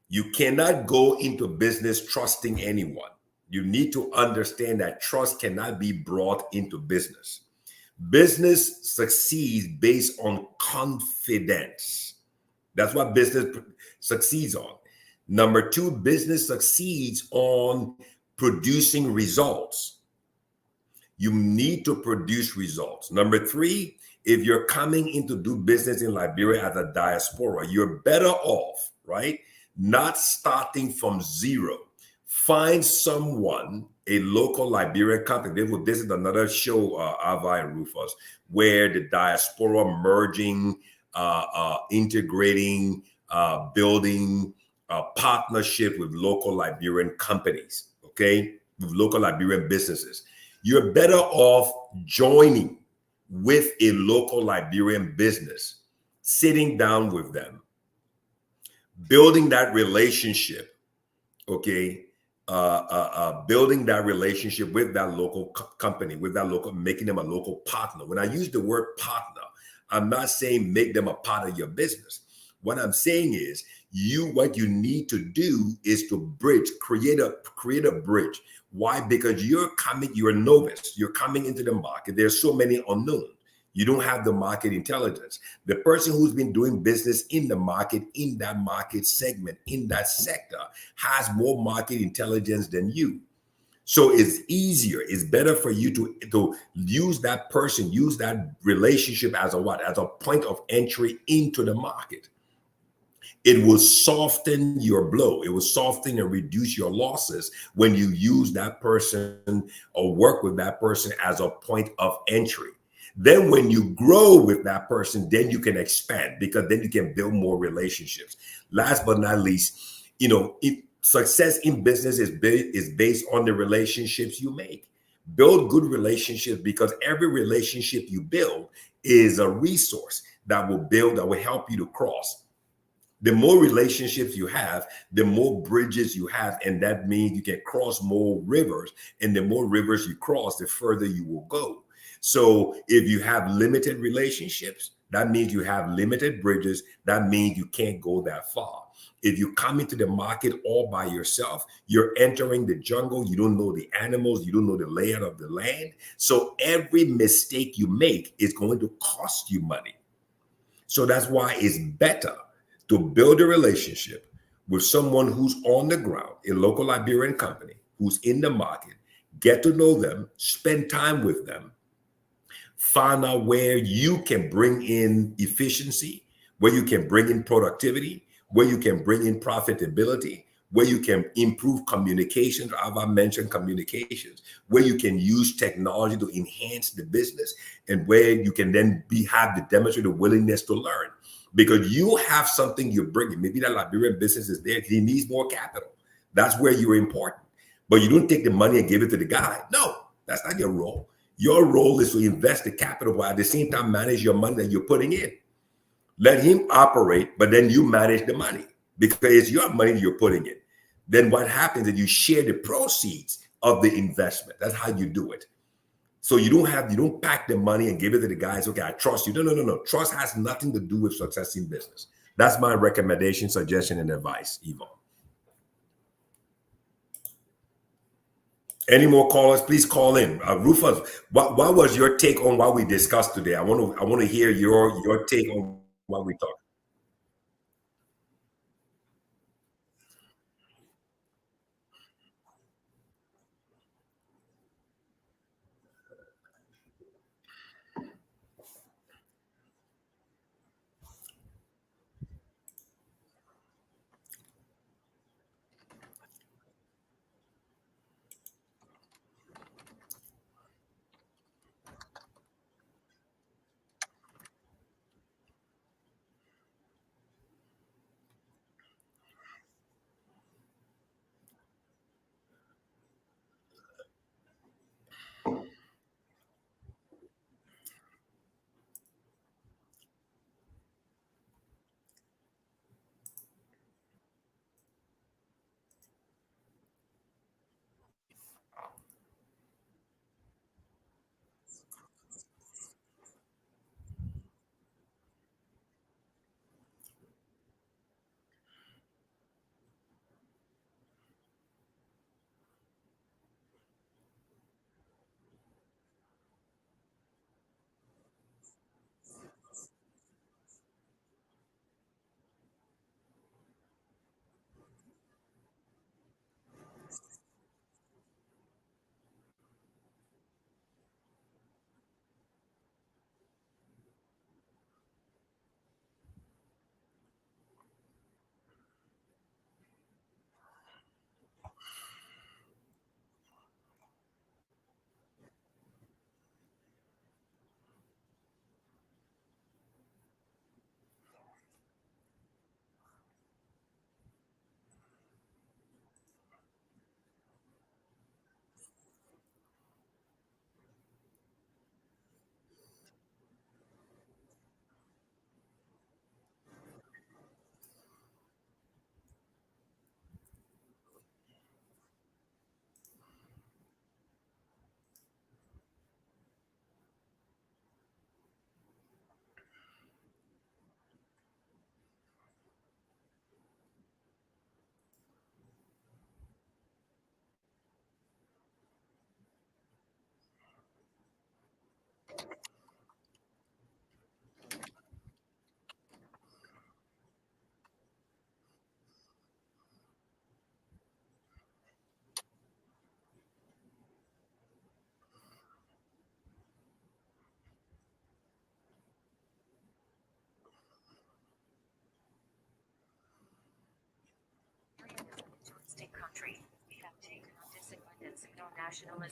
You cannot go into business trusting anyone. You need to understand that trust cannot be brought into business. Business succeeds based on confidence. That's what business succeeds on. Number two, business succeeds on producing results. You need to produce results. Number three, if you're coming in to do business in Liberia as a diaspora, you're better off, right? Not starting from zero. Find someone, a local Liberian company. This is another show, Ava and Rufus, where the diaspora merging, integrating, building a partnership with local Liberian companies, okay? With local Liberian businesses. You're better off joining with a local Liberian business, sitting down with them, building that relationship, okay? Building that relationship with that local company, with that local, making them a local partner. When I use the word partner, I'm not saying make them a part of your business. What I'm saying is what you need to do is to bridge, create a bridge. Why? Because you're a novice. You're coming into the market. There's so many unknowns. You don't have the market intelligence. The person who's been doing business in the market, in that market segment, in that sector, has more market intelligence than you. So it's easier, it's better for you to use that person, use that relationship as a point of entry into the market. It will soften your blow. It will soften and reduce your losses when you use that person or work with that person as a point of entry. Then when you grow with that person, then you can expand, because then you can build more relationships. Last but not least, success in business is based on the relationships you make. Build good relationships, because every relationship you build is a resource that will help you to cross. The more relationships you have, the more bridges you have, and that means you can cross more rivers. And the more rivers you cross, the further you will go. So if you have limited relationships, That means you have limited bridges. That means you can't go that far. If you come into the market all by yourself, you're entering the jungle. You don't know the animals. You don't know the layout of the land. So every mistake you make is going to cost you money. So that's why it's better to build a relationship with someone who's on the ground, a local Liberian company who's in the market, get to know them, spend time with them, find out where you can bring in efficiency, where you can bring in productivity, where you can bring in profitability, where you can improve communications, as I mentioned communications, where you can use technology to enhance the business, and where you can then have the demonstrated willingness to learn. Because you have something you're bringing. Maybe that Liberian business is there. He needs more capital. That's where you're important. But you don't take the money and give it to the guy. No, that's not your role. Your role is to invest the capital while at the same time manage your money that you're putting in. Let him operate, but then you manage the money because it's your money you're putting in. Then what happens is you share the proceeds of the investment. That's how you do it. So you don't pack the money and give it to the guys. Okay, I trust you. No. Trust has nothing to do with success in business. That's my recommendation, suggestion, and advice, Yvonne. Any more callers? Please call in. Rufus, what was your take on what we discussed today? I want to hear your take on what we talked.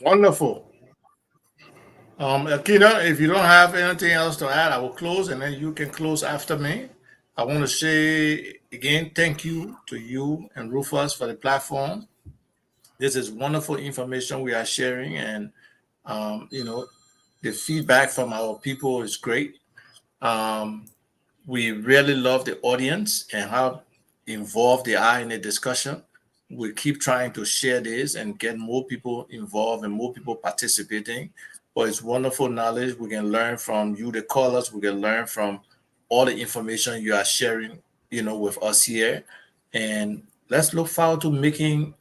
Wonderful. Akina, if you don't have anything else to add, I will close and then you can close after me. I want to say again, thank you to you and Rufus for the platform. This is wonderful information we are sharing, and the feedback from our people is great. Um, we really love the audience and how involved they are in the discussion. We keep trying to share this and get more people involved and more people participating. but it's wonderful knowledge. We can learn from you, the callers. We can learn from all the information you are sharing, with us here. And let's look forward to making,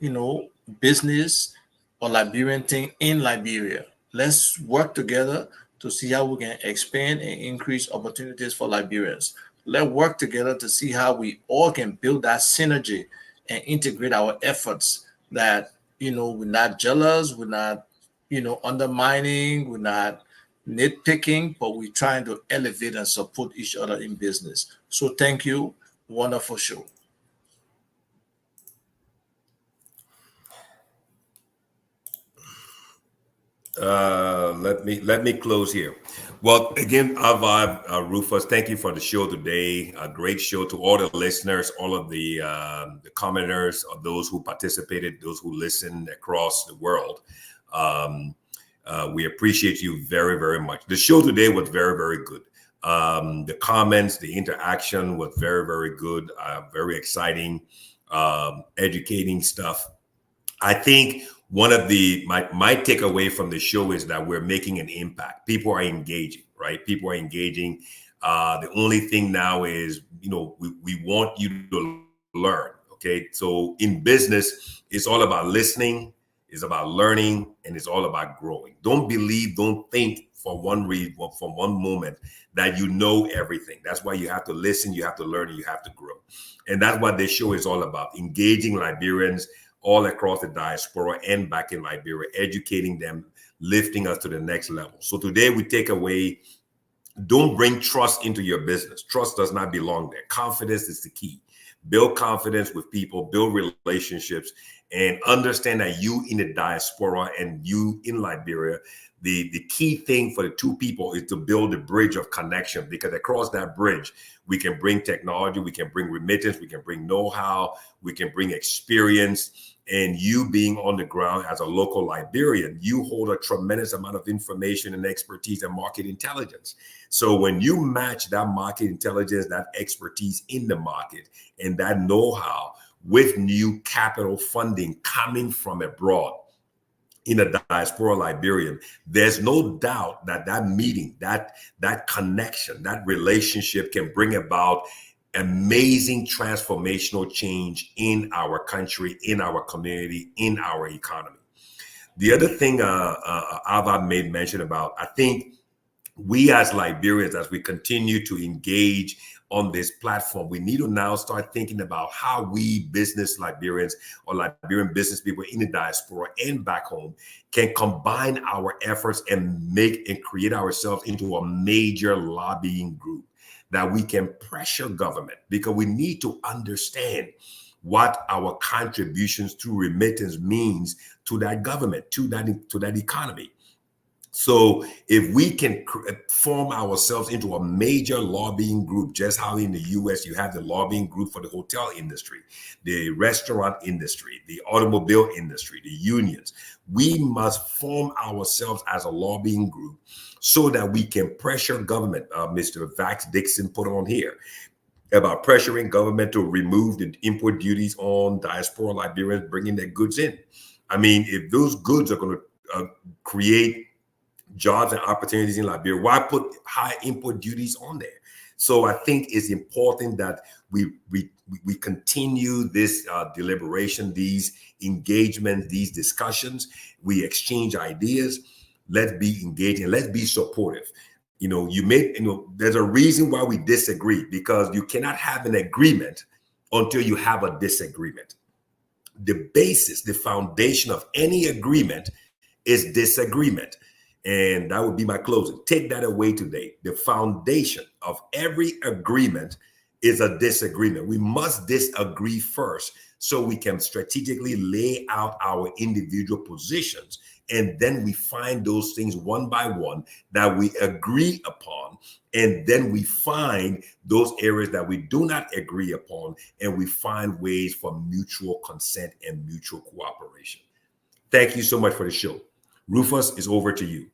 business or Liberian thing in Liberia. Let's work together to see how we can expand and increase opportunities for Liberians. Let's work together to see how we all can build that synergy and integrate our efforts that, we're not jealous, we're not, undermining, we're not nitpicking, but we're trying to elevate and support each other in business. So thank you. Wonderful show. Let me close here. Well, again, Rufus, thank you for the show today. A great show to all the listeners, all of the commenters, of those who participated, those who listened across the world. We appreciate you very, very much. The show today was very, very good. The comments, the interaction was very, very good. Very exciting, educating stuff. I think one of my takeaway from the show is that we're making an impact. People are engaging, right? People are engaging. The only thing now is, we want you to learn. Okay. So in business, it's all about listening, it's about learning, and it's all about growing. Don't think for one moment that you know everything. That's why you have to listen, you have to learn, and you have to grow. And that's what this show is all about, engaging Liberians all across the diaspora and back in Liberia, educating them, lifting us to the next level. So today we take away, don't bring trust into your business. Trust does not belong there. Confidence is the key. Build confidence with people, build relationships, and understand that you in the diaspora and you in Liberia, the key thing for the two people is to build a bridge of connection, because across that bridge, we can bring technology, we can bring remittance, we can bring know-how, we can bring experience. And you being on the ground as a local Liberian, you hold a tremendous amount of information and expertise and market intelligence. So when you match that market intelligence, that expertise in the market, and that know-how with new capital funding coming from abroad in a diaspora Liberian, there's no doubt that meeting, that connection, that relationship can bring about amazing transformational change in our country, in our community, in our economy. The other thing Ava made mention about, I think we as Liberians, as we continue to engage on this platform, we need to now start thinking about how we business Liberians or Liberian business people in the diaspora and back home can combine our efforts and create ourselves into a major lobbying group that we can pressure government, because we need to understand what our contributions through remittance means to that government, to that economy. So if we can form ourselves into a major lobbying group, just how in the US you have the lobbying group for the hotel industry, the restaurant industry, the automobile industry, the unions, we must form ourselves as a lobbying group so that we can pressure government. Mr. Vax Dixon put on here about pressuring government to remove the import duties on diaspora Liberians bringing their goods in. I mean, if those goods are going to create jobs and opportunities in Liberia, why put high import duties on there? So I think it's important that we continue this deliberation, these engagements, these discussions. We exchange ideas. Let's be engaging. Let's be supportive. There's a reason why we disagree, because you cannot have an agreement until you have a disagreement. The basis, the foundation of any agreement is disagreement. And that would be my closing. Take that away today. The foundation of every agreement is a disagreement. We must disagree first so we can strategically lay out our individual positions. And then we find those things one by one that we agree upon. And then we find those areas that we do not agree upon, and we find ways for mutual consent and mutual cooperation. Thank you so much for the show. Rufus, is over to you.